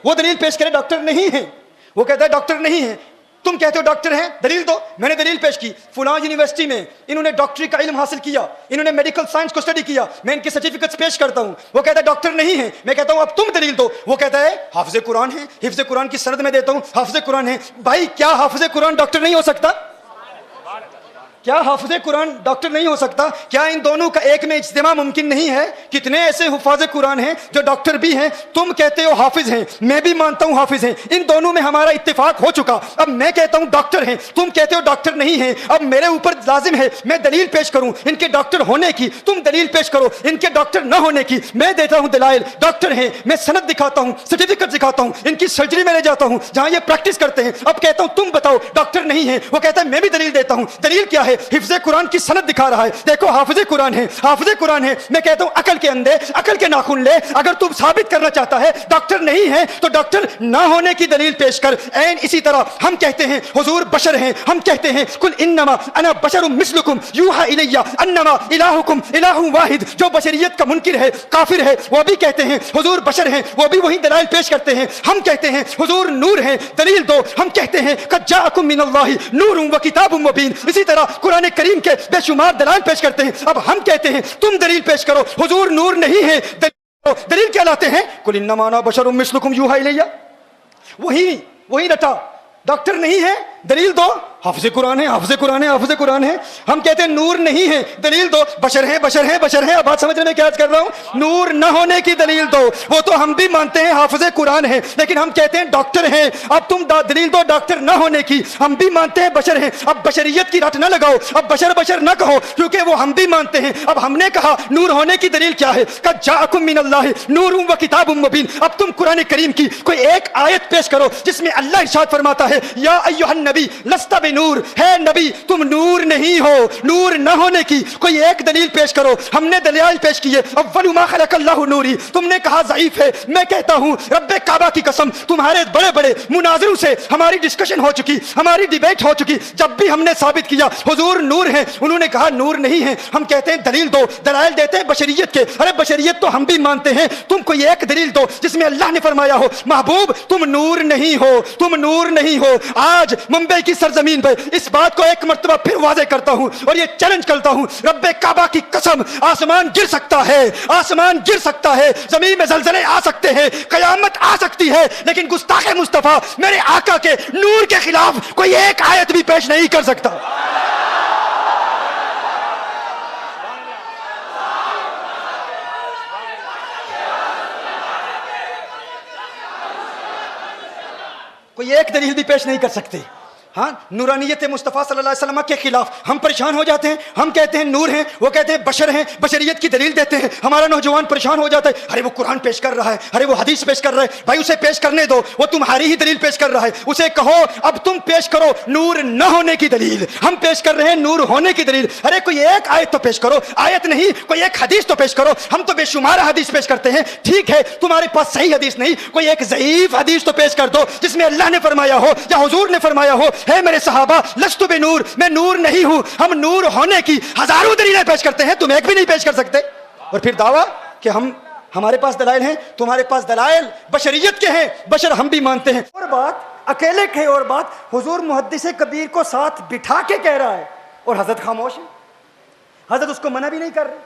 B: وہ دلیل پیش کرے ڈاکٹر نہیں ہے. وہ کہتا ہے ڈاکٹر نہیں ہے، تم کہتے ہو ڈاکٹر ہیں، دلیل دو. میں نے دلیل پیش کی، فلاں یونیورسٹی میں انہوں نے ڈاکٹری کا علم حاصل کیا، انہوں نے میڈیکل سائنس کو اسٹڈی کیا، میں ان کے سرٹیفکیٹس پیش کرتا ہوں. وہ کہتا ہے ڈاکٹر نہیں ہے. میں کہتا ہوں اب تم دلیل دو. وہ کہتا ہے حافظ قرآن ہے، حفظ قرآن کی سند میں دیتا ہوں، حافظ قرآن ہے. بھائی کیا حافظ قرآن ڈاکٹر نہیں ہو سکتا؟ کیا حافظ قرآن ڈاکٹر نہیں ہو سکتا؟ کیا ان دونوں کا ایک میں اجتماع ممکن نہیں ہے؟ کتنے ایسے حفاظ قرآن ہیں جو ڈاکٹر بھی ہیں. تم کہتے ہو حافظ ہیں، میں بھی مانتا ہوں حافظ ہیں. ان دونوں میں ہمارا اتفاق ہو چکا. اب میں کہتا ہوں ڈاکٹر ہیں، تم کہتے ہو ڈاکٹر نہیں ہیں. اب میرے اوپر لازم ہے میں دلیل پیش کروں ان کے ڈاکٹر ہونے کی، تم دلیل پیش کرو ان کے ڈاکٹر نہ ہونے کی. میں دیتا ہوں دلائل، ڈاکٹر ہیں، میں سند دکھاتا ہوں، سرٹیفکیٹ دکھاتا ہوں، ان کی سرجری میں لے جاتا ہوں جہاں یہ پریکٹس کرتے ہیں. اب کہتا ہوں تم بتاؤ ڈاکٹر نہیں ہے. وہ کہتا ہے میں بھی دلیل دیتا ہوں. دلیل کیا ہے؟ حفظ قرآن کی سند دکھا رہا ہے، دیکھو حافظ قرآن ہے، حافظ قرآن ہے. میں کہتا ہوں عقل کے اندے، عقل کے ناخن لے. اگر تم ثابت کرنا چاہتا ہے ڈاکٹر نہیں ہے تو ڈاکٹر نہ ہونے کی دلیل پیش کر. این اسی طرح ہم کہتے ہیں حضور بشر ہیں، ہم کہتے ہیں قل انما انا بشر مثلکم یوحى الی انما الہکم الہ واحد. جو بشریت کا منکر ہے، کافر ہے، وہ بھی کہتے ہیں حضور بشر ہیں، وہ بھی وہی دلائل پیش کرتے ہیں. ہم کہتے ہیں حضور نور ہیں، دلیل دو. ہم کہتے ہیں قد جاءکم من اللہ نور و کتاب مبین. اسی طرح قرآن کریم کے بے شمار دلائل پیش کرتے ہیں. اب ہم کہتے ہیں تم دلیل پیش کرو، حضور نور نہیں ہے. دلیل کیا لاتے ہیں؟ قل انما انا بشر مثلکم یوحى الی. وہی رٹا، ڈاکٹر نہیں ہے
A: دلیل دو. حافظ قرآن ہے, حافظ قرآن ہے, حافظ قرآن ہے. ہم کہتے ہیں نور نہیں ہے, دلیل دو. بشر ہیں, بشر ہیں, بشر ہیں. اب بات سمجھنے میں کیا عرض کر رہا ہوں, نور نہ ہونے کی دلیل دو. وہ تو ہم بھی مانتے ہیں حافظ قرآن ہے, لیکن ہم کہتے ہیں ڈاکٹر ہیں. اب تم دلیل دو ڈاکٹر نہ ہونے کی. ہم بھی مانتے ہیں بشر ہیں. اب بشریت کی رٹ نہ لگاؤ, اب بشر بشر نہ کہو, کیونکہ وہ ہم بھی مانتے ہیں. اب ہم نے کہا نور ہونے کی دلیل کیا ہے, قد جاءکم من اللہ نور و کتاب مبین. اب تم قرآن کریم کی کوئی ایک آیت پیش کرو جس میں اللہ ارشاد فرماتا ہے یا ایھا النبی لست بنور, ہے نبی تم نور نہیں ہو. نور نہ ہونے کی کوئی ایک دلیل پیش کرو. ہم نے دلائل پیش کیے. اول ما خلق اللہ نوری, تم نے کہا ضعیف ہے. میں کہتا ہوں رب کعبہ کی قسم, تمہارے بڑے بڑے مناظروں سے ہماری ڈسکشن ہو چکی, ہماری ڈیبیٹ ہو چکی. جب بھی ہم نے ثابت کیا حضور نور ہیں, انہوں نے کہا نور نہیں ہے. ہم کہتے ہیں دلیل دو, دلائل دیتے ہیں بشریت کے. ارے بشریت تو ہم بھی مانتے ہیں, تم کوئی ایک دلیل دو جس میں اللہ نے فرمایا ہو محبوب تم نور نہیں ہو, تم نور نہیں ہو. آج ممبئی کی سرزمین پر اس بات کو ایک مرتبہ پھر واضح کرتا ہوں اور یہ چیلنج کرتا ہوں, رب کعبہ کی قسم آسمان گر سکتا ہے, آسمان گر سکتا ہے, زمین میں زلزلے آ سکتے ہیں, قیامت آ سکتی ہے, لیکن گستاخ مصطفیٰ میرے آقا کے نور کے خلاف کوئی ایک آیت بھی پیش نہیں کر سکتا. کوئی ایک دلیل بھی پیش نہیں کر سکتے. ہاں نورانیت مصطفیٰ صلی اللہ علیہ وسلم کے خلاف ہم پریشان ہو جاتے ہیں. ہم کہتے ہیں نور ہیں, وہ کہتے ہیں بشر ہیں, بشریت کی دلیل دیتے ہیں. ہمارا نوجوان پریشان ہو جاتا ہے, ارے وہ قرآن پیش کر رہا ہے, ارے وہ حدیث پیش کر رہا ہے. بھائی اسے پیش کرنے دو, وہ تمہاری ہی دلیل پیش کر رہا ہے. اسے کہو اب تم پیش کرو نور نہ ہونے کی دلیل, ہم پیش کر رہے ہیں نور ہونے کی دلیل. ارے کوئی ایک آیت تو پیش کرو, آیت نہیں کوئی ایک حدیث تو پیش کرو. ہم تو بے شمار حدیث پیش کرتے ہیں, ٹھیک ہے تمہارے پاس صحیح حدیث نہیں, کوئی ایک ضعیف حدیث تو پیش کر دو جس میں اللہ نے فرمایا ہو یا حضور نے فرمایا ہو ہے میرے صحابہ لست بنور, میں نور نہیں ہوں. ہم نور ہونے کی ہزاروں دلیلیں پیش کرتے ہیں, تم ایک بھی نہیں پیش کر سکتے. اور پھر دعویٰ کہ ہمارے پاس دلائل ہیں, تمہارے پاس دلائل بشریت کے ہیں, بشر ہم بھی مانتے ہیں. اور بات اکیلے کے, اور بات حضور محدث کبیر کو ساتھ بٹھا کے کہہ رہا ہے اور حضرت خاموش ہے, حضرت اس کو منع بھی نہیں کر رہے.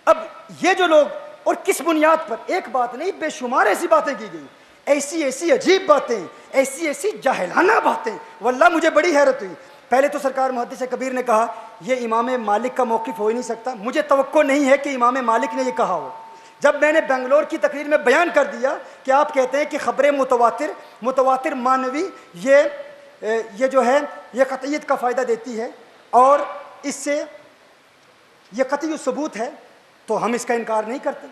A: اب یہ جو لوگ, اور کس بنیاد پر, ایک بات نہیں بے شمار ایسی باتیں کی گئی, ایسی ایسی عجیب باتیں, ایسی ایسی جاہلانہ باتیں. واللہ مجھے بڑی حیرت ہوئی. پہلے تو سرکار محدث کبیر نے کہا یہ امام مالک کا موقف ہو ہی نہیں سکتا. مجھے توقع نہیں ہے کہ امام مالک نے یہ کہا ہو. جب میں نے بنگلور کی تقریر میں بیان کر دیا کہ آپ کہتے ہیں کہ خبر متواتر مانوی یہ جو ہے یہ قطعیت کا فائدہ دیتی ہے اور اس سے یہ قطعی ثبوت ہے, تو ہم اس کا انکار نہیں کرتے.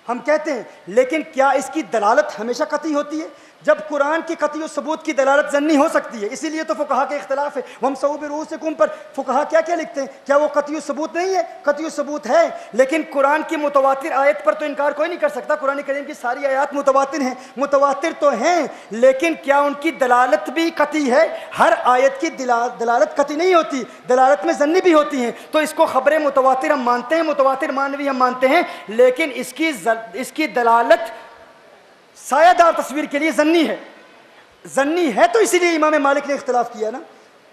A: ہم کہتے ہیں لیکن کیا اس کی دلالت ہمیشہ قطعی ہوتی ہے؟ جب قرآن کی قطعی و ثبوت کی دلالت ظنی ہو سکتی ہے, اسی لیے تو فقہا کے اختلاف ہے. وَامْسَحُوا بِرُؤُوسِكُمْ پر فقہا کیا کیا لکھتے ہیں, کیا وہ قطعی و ثبوت نہیں ہے؟ قطعی و ثبوت ہے, لیکن قرآن کی متواتر آیت پر تو انکار کوئی نہیں کر سکتا. قرآن کریم کی ساری آیات متواتر ہیں, متواتر تو ہیں, لیکن کیا ان کی دلالت بھی قطعی ہے؟ ہر آیت کی دلالت قطعی نہیں ہوتی, دلالت میں ظنی بھی ہوتی ہیں. تو اس کو خبر متواتر ہم مانتے ہیں, متواتر مانوی ہم مانتے ہیں, لیکن اس کی دلالت سایہ دار تصویر کے لیے ظنی ہے. ظنی ہے تو اسی لیے امام مالک نے اختلاف کیا نا.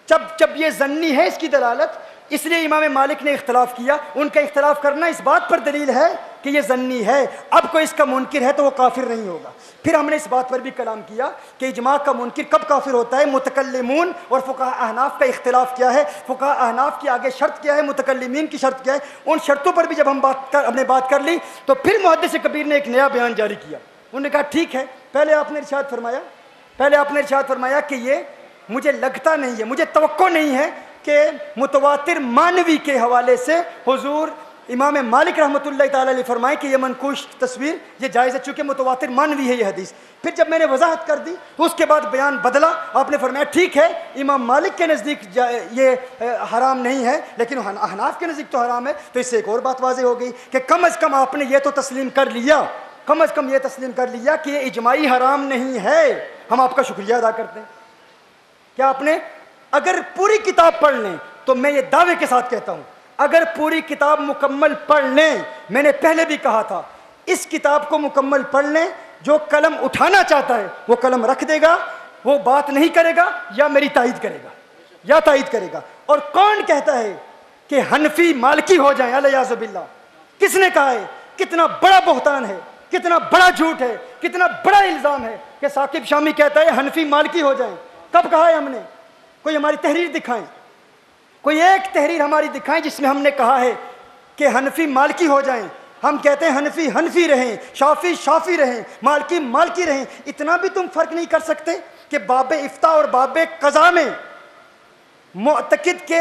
A: جب یہ ظنی ہے اس کی دلالت, اس لیے امام مالک نے اختلاف کیا. ان کا اختلاف کرنا اس بات پر دلیل ہے کہ یہ ظنی ہے. اب کوئی اس کا منکر ہے تو وہ کافر نہیں ہوگا. پھر ہم نے اس بات پر بھی کلام کیا کہ اجماع کا منکر کب کافر ہوتا ہے. متکلمون اور فقہاء احناف کا اختلاف کیا ہے, فقہاء احناف کی آگے شرط کیا ہے, متکلمین کی شرط کیا ہے. ان شرطوں پر بھی جب ہم نے بات کر لی تو پھر محدث کبیر نے ایک نیا بیان جاری کیا. انہوں نے کہا ٹھیک ہے, پہلے آپ نے ارشاد فرمایا کہ یہ مجھے لگتا نہیں ہے, مجھے توقع نہیں ہے کہ متواتر مانوی کے حوالے سے حضور امام مالک رحمۃ اللہ تعالی علیہ فرمائے کہ یہ منقوش تصویر یہ جائز ہے, چونکہ متواتر مانوی ہے یہ حدیث. پھر جب میں نے وضاحت کر دی تو اس کے بعد بیان بدلا. آپ نے فرمایا ٹھیک ہے امام مالک کے نزدیک یہ حرام نہیں ہے, لیکن احناف کے نزدیک تو حرام ہے. تو اس سے ایک اور بات واضح ہو گئی کہ کم از کم آپ نے یہ تو تسلیم کر لیا, کم از کم یہ تسلیم کر لیا کہ یہ اجماعی حرام نہیں ہے. ہم آپ کا شکریہ ادا کرتے ہیں. کیا آپ نے اگر پوری کتاب پڑھ لیں تو میں یہ دعوے کے ساتھ کہتا ہوں اگر پوری کتاب مکمل پڑھ لیں, میں نے پہلے بھی کہا تھا اس کتاب کو مکمل پڑھ لیں, جو قلم اٹھانا چاہتا ہے وہ قلم رکھ دے گا, وہ بات نہیں کرے گا یا میری تائید کرے گا. اور کون کہتا ہے کہ حنفی مالکی ہو جائیں, الیاذ باللہ, کس نے کہا ہے؟ کتنا بڑا بہتان ہے, کتنا بڑا جھوٹ ہے, کتنا بڑا الزام ہے کہ ثاقب شامی کہتا ہے حنفی مالکی ہو جائیں. کب کہا ہے ہم نے؟ کوئی ہماری تحریر دکھائیں، کوئی ایک تحریر ہماری دکھائیں جس میں ہم نے کہا ہے کہ حنفی مالکی ہو جائیں. ہم کہتے ہیں حنفی حنفی رہیں، شافی شافی رہیں، مالکی مالکی رہیں. اتنا بھی تم فرق نہیں کر سکتے کہ باب افتاء اور باب قضاء میں معتقد کے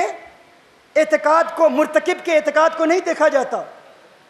A: اعتقاد کو، مرتکب کے اعتقاد کو نہیں دیکھا جاتا،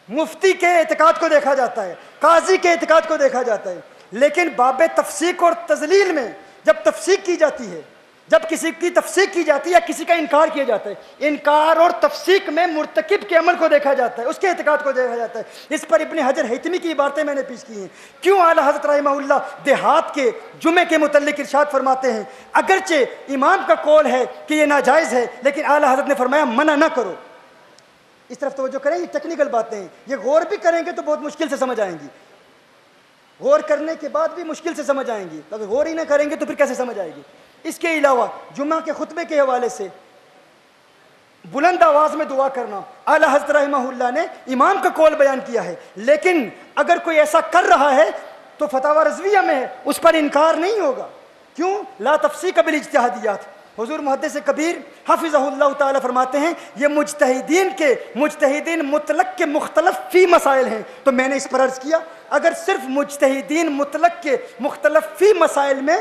A: مفتی کے اعتقاد کو دیکھا جاتا ہے، قاضی کے اعتقاد کو دیکھا جاتا ہے. لیکن باب تفسیق اور تذلیل میں جب تفسیق کی جاتی ہے، جب کسی کی تفسیق کی جاتی ہے یا کسی کا انکار کیا جاتا ہے، انکار اور تفسیق میں مرتکب کے عمل کو دیکھا جاتا ہے، اس کے اعتقاد کو دیکھا جاتا ہے. اس پر ابن حجر ہیثمی کی باتیں میں نے پیش کی ہیں. کیوں اعلیٰ حضرت رحمہ اللہ دیہات کے جمعے کے متعلق ارشاد فرماتے ہیں اگرچہ امام کا قول ہے کہ یہ ناجائز ہے لیکن اعلیٰ حضرت نے فرمایا منع نہ کرو. اس طرف توجہ کریں، یہ ٹیکنیکل باتیں ہیں، یہ غور بھی کریں گے تو بہت مشکل سے سمجھ آئیں گی، غور کرنے کے بعد بھی مشکل سے سمجھ آئیں گی. اگر غور ہی نہ کریں گے تو پھر کیسے سمجھ آئے گی؟ اس کے علاوہ جمعہ کے خطبے کے حوالے سے بلند آواز میں دعا کرنا، اعلیٰ حضرت رحمہ اللہ نے امام کا قول بیان کیا ہے، لیکن اگر کوئی ایسا کر رہا ہے تو فتاوی رضویہ میں ہے، اس پر انکار نہیں ہوگا. کیوں؟ لا تفسیق بالاجتہادیات. حضور محدث کبیر حفظہ اللہ تعالی فرماتے ہیں یہ مجتہدین مطلق کے مختلف فی مسائل ہیں. تو میں نے اس پر عرض کیا اگر صرف مجتہدین مطلق کے مختلف فی مسائل میں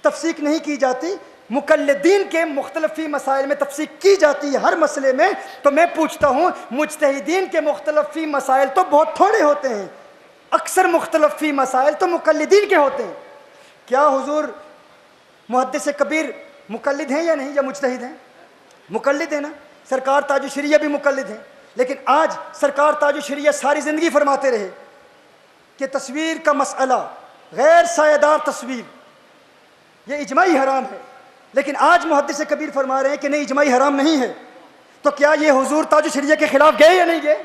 A: تفسیق نہیں کی جاتی، مقلدین کے مختلف فی مسائل میں تفسیق کی جاتی ہے ہر مسئلے میں، تو میں پوچھتا ہوں مجتہدین کے مختلف فی مسائل تو بہت تھوڑے ہوتے ہیں، اکثر مختلف فی مسائل تو مقلدین کے ہوتے ہیں. کیا حضور محدث کبیر مقلد ہیں یا نہیں، یا مجتہد ہیں؟ مقلد ہیں نا. سرکار تاج الشریعہ بھی مقلد ہیں، لیکن آج سرکار تاج الشریعہ ساری زندگی فرماتے رہے کہ تصویر کا مسئلہ، غیر سایہ دار تصویر، یہ اجماعی حرام ہے. لیکن آج محدث کبیر فرما رہے ہیں کہ نہیں، اجماعی حرام نہیں ہے. تو کیا یہ حضور تاج الشریعہ کے خلاف گئے یا نہیں گئے؟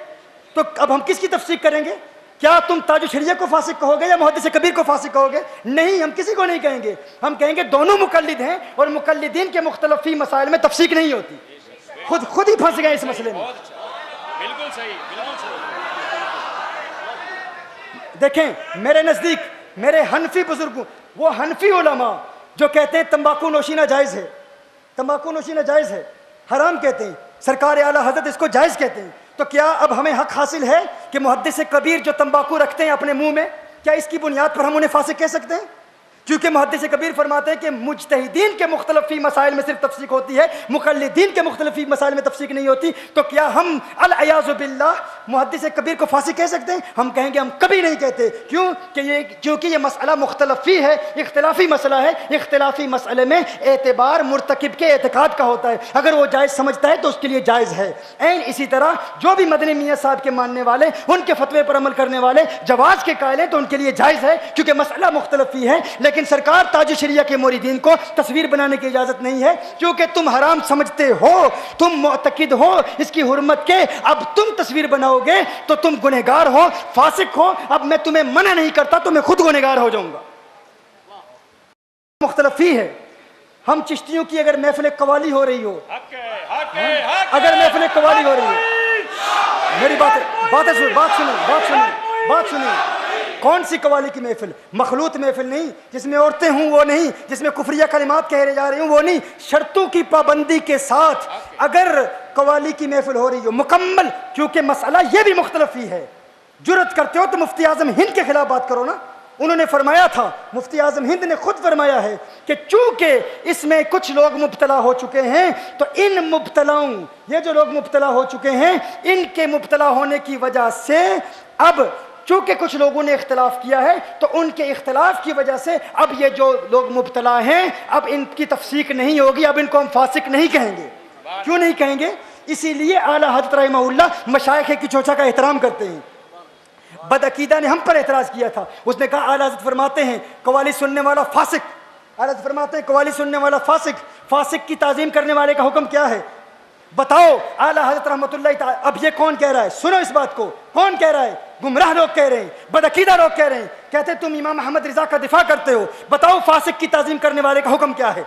A: تو اب ہم کس کی تفسیق کریں گے؟ کیا تم تاج الشریعہ کو فاسق کہو گے یا محدث کبیر کو فاسق کہو گے؟ نہیں، ہم کسی کو نہیں کہیں گے. ہم کہیں گے دونوں مقلد ہیں اور مقلدین کے مختلف فی مسائل میں تفسیق نہیں ہوتی. خود ہی پھنس گئے اس مسئلے میں.
C: بالکل صحیح، بالکل صحیح.
A: دیکھیں میرے نزدیک میرے حنفی بزرگوں، وہ حنفی علماء جو کہتے ہیں تمباکو نوشی ناجائز ہے، تمباکو نوشی ناجائز ہے، حرام کہتے ہیں، سرکار اعلیٰ حضرت اس کو جائز کہتے ہیں. تو کیا اب ہمیں حق حاصل ہے کہ محدث کبیر جو تمباکو رکھتے ہیں اپنے منہ میں، کیا اس کی بنیاد پر ہم انہیں فاسق کہہ سکتے ہیں؟ کیونکہ محدث کبیر فرماتے ہیں کہ مجتہدین کے مختلف فی مسائل میں صرف تفسیق ہوتی ہے، مقلدین کے مختلف فی مسائل میں تفسیق نہیں ہوتی. تو کیا ہم العیاذ باللہ محدث کبیر کو فاسق کہہ سکتے ہیں؟ ہم کہیں گے ہم کبھی نہیں کہتے. کیوں؟ کیونکہ یہ مسئلہ مختلف فی ہے، اختلافی مسئلہ ہے. اختلافی مسئلے میں اعتبار مرتکب کے اعتقاد کا ہوتا ہے، اگر وہ جائز سمجھتا ہے تو اس کے لیے جائز ہے. این اسی طرح جو بھی مدنی میاں صاحب کے ماننے والے، ان کے فتوے پر عمل کرنے والے جواز کے قائل ہیں تو ان کے لیے جائز ہے، کیونکہ مسئلہ مختلف فی ہے. لیکن سرکار تاج الشریعہ کے موریدین کو تصویر بنانے کی اجازت نہیں ہے، کیونکہ تم حرام سمجھتے ہو، تم معتقد ہو اس کی حرمت کے. اب تم تصویر بناؤ گے تو تم گنہگار ہو، فاسق ہو. اب میں تمہیں منع نہیں کرتا تو میں خود گنہگار ہو جاؤں گا. مختلف ہی ہے. ہم چشتیوں کی اگر محفل قوالی ہو رہی ہو، اگر محفل قوالی ہو رہی ہے، میری بات سنیں. کون سی قوالی کی محفل؟ مخلوط محفل نہیں، جس میں عورتیں ہوں وہ نہیں، جس میں کفریہ کلمات کہے جا رہی ہوں وہ نہیں. شرطوں کی پابندی کے ساتھ اگر قوالی کی محفل ہو رہی ہو مکمل، کیونکہ مسئلہ یہ بھی مختلف ہی ہے. جرأت کرتے ہو تو مفتی اعظم ہند کے خلاف بات کرو نا. انہوں نے فرمایا تھا، مفتی اعظم ہند نے خود فرمایا ہے کہ چونکہ اس میں کچھ لوگ مبتلا ہو چکے ہیں تو ان مبتلاؤں، یہ جو لوگ مبتلا ہو چکے ہیں، ان کے مبتلا ہونے کی وجہ سے اب چونکہ کچھ لوگوں نے اختلاف کیا ہے تو ان کے اختلاف کی وجہ سے اب یہ جو لوگ مبتلا ہیں اب ان کی تفسیق نہیں ہوگی، اب ان کو ہم فاسق نہیں کہیں گے. کیوں نہیں کہیں گے؟ اسی لیے اعلیٰ حضرت رحمہ اللہ مشائخ کی چوچا کا احترام کرتے ہیں. بدعقیدہ نے ہم پر اعتراض کیا تھا، اس نے کہا اعلیٰ حضرت فرماتے ہیں قوالی سننے والا فاسق. اعلیٰ حضرت فرماتے ہیں قوالی سننے والا فاسق. فاسق کی تعظیم کرنے والے کا حکم کیا ہے؟ بتاؤ. اعلیٰ حضرت رحمۃ اللہ تعالی. اب یہ کون کہہ رہا ہے؟ سنو اس بات کو. کون کہہ رہا ہے؟ گمراہ لوگ کہہ رہے ہیں، بدعقیدہ لوگ کہہ رہے ہیں. کہتے تم امام احمد رضا کا دفاع کرتے ہو، بتاؤ فاسق کی تعظیم کرنے والے کا حکم کیا ہے؟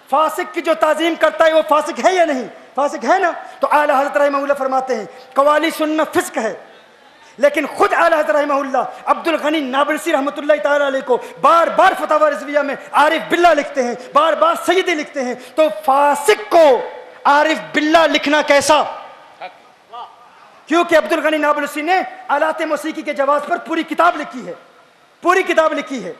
A: فاسق کی جو تعظیم کرتا ہے وہ فاسق ہے یا نہیں؟ فاسق ہے نا. تو اعلیٰ حضرت رحمہ اللہ فرماتے ہیں قوالی سننا فسق ہے. لیکن خود اعلیٰ حضرت رحمہ اللہ عبد الغنی نابلسی رحمۃ اللہ تعالیٰ علیہ کو بار بار فتاوی رضویہ میں عارف باللہ لکھتے ہیں، بار بار سیدی لکھتے ہیں، تو فاسق کو عارف باللہ لکھنا کیسا؟ کیونکہ عبد الغنی نابلسی نے آلات موسیقی کے جواز پر پوری کتاب لکھی ہے، پوری کتاب لکھی ہے۔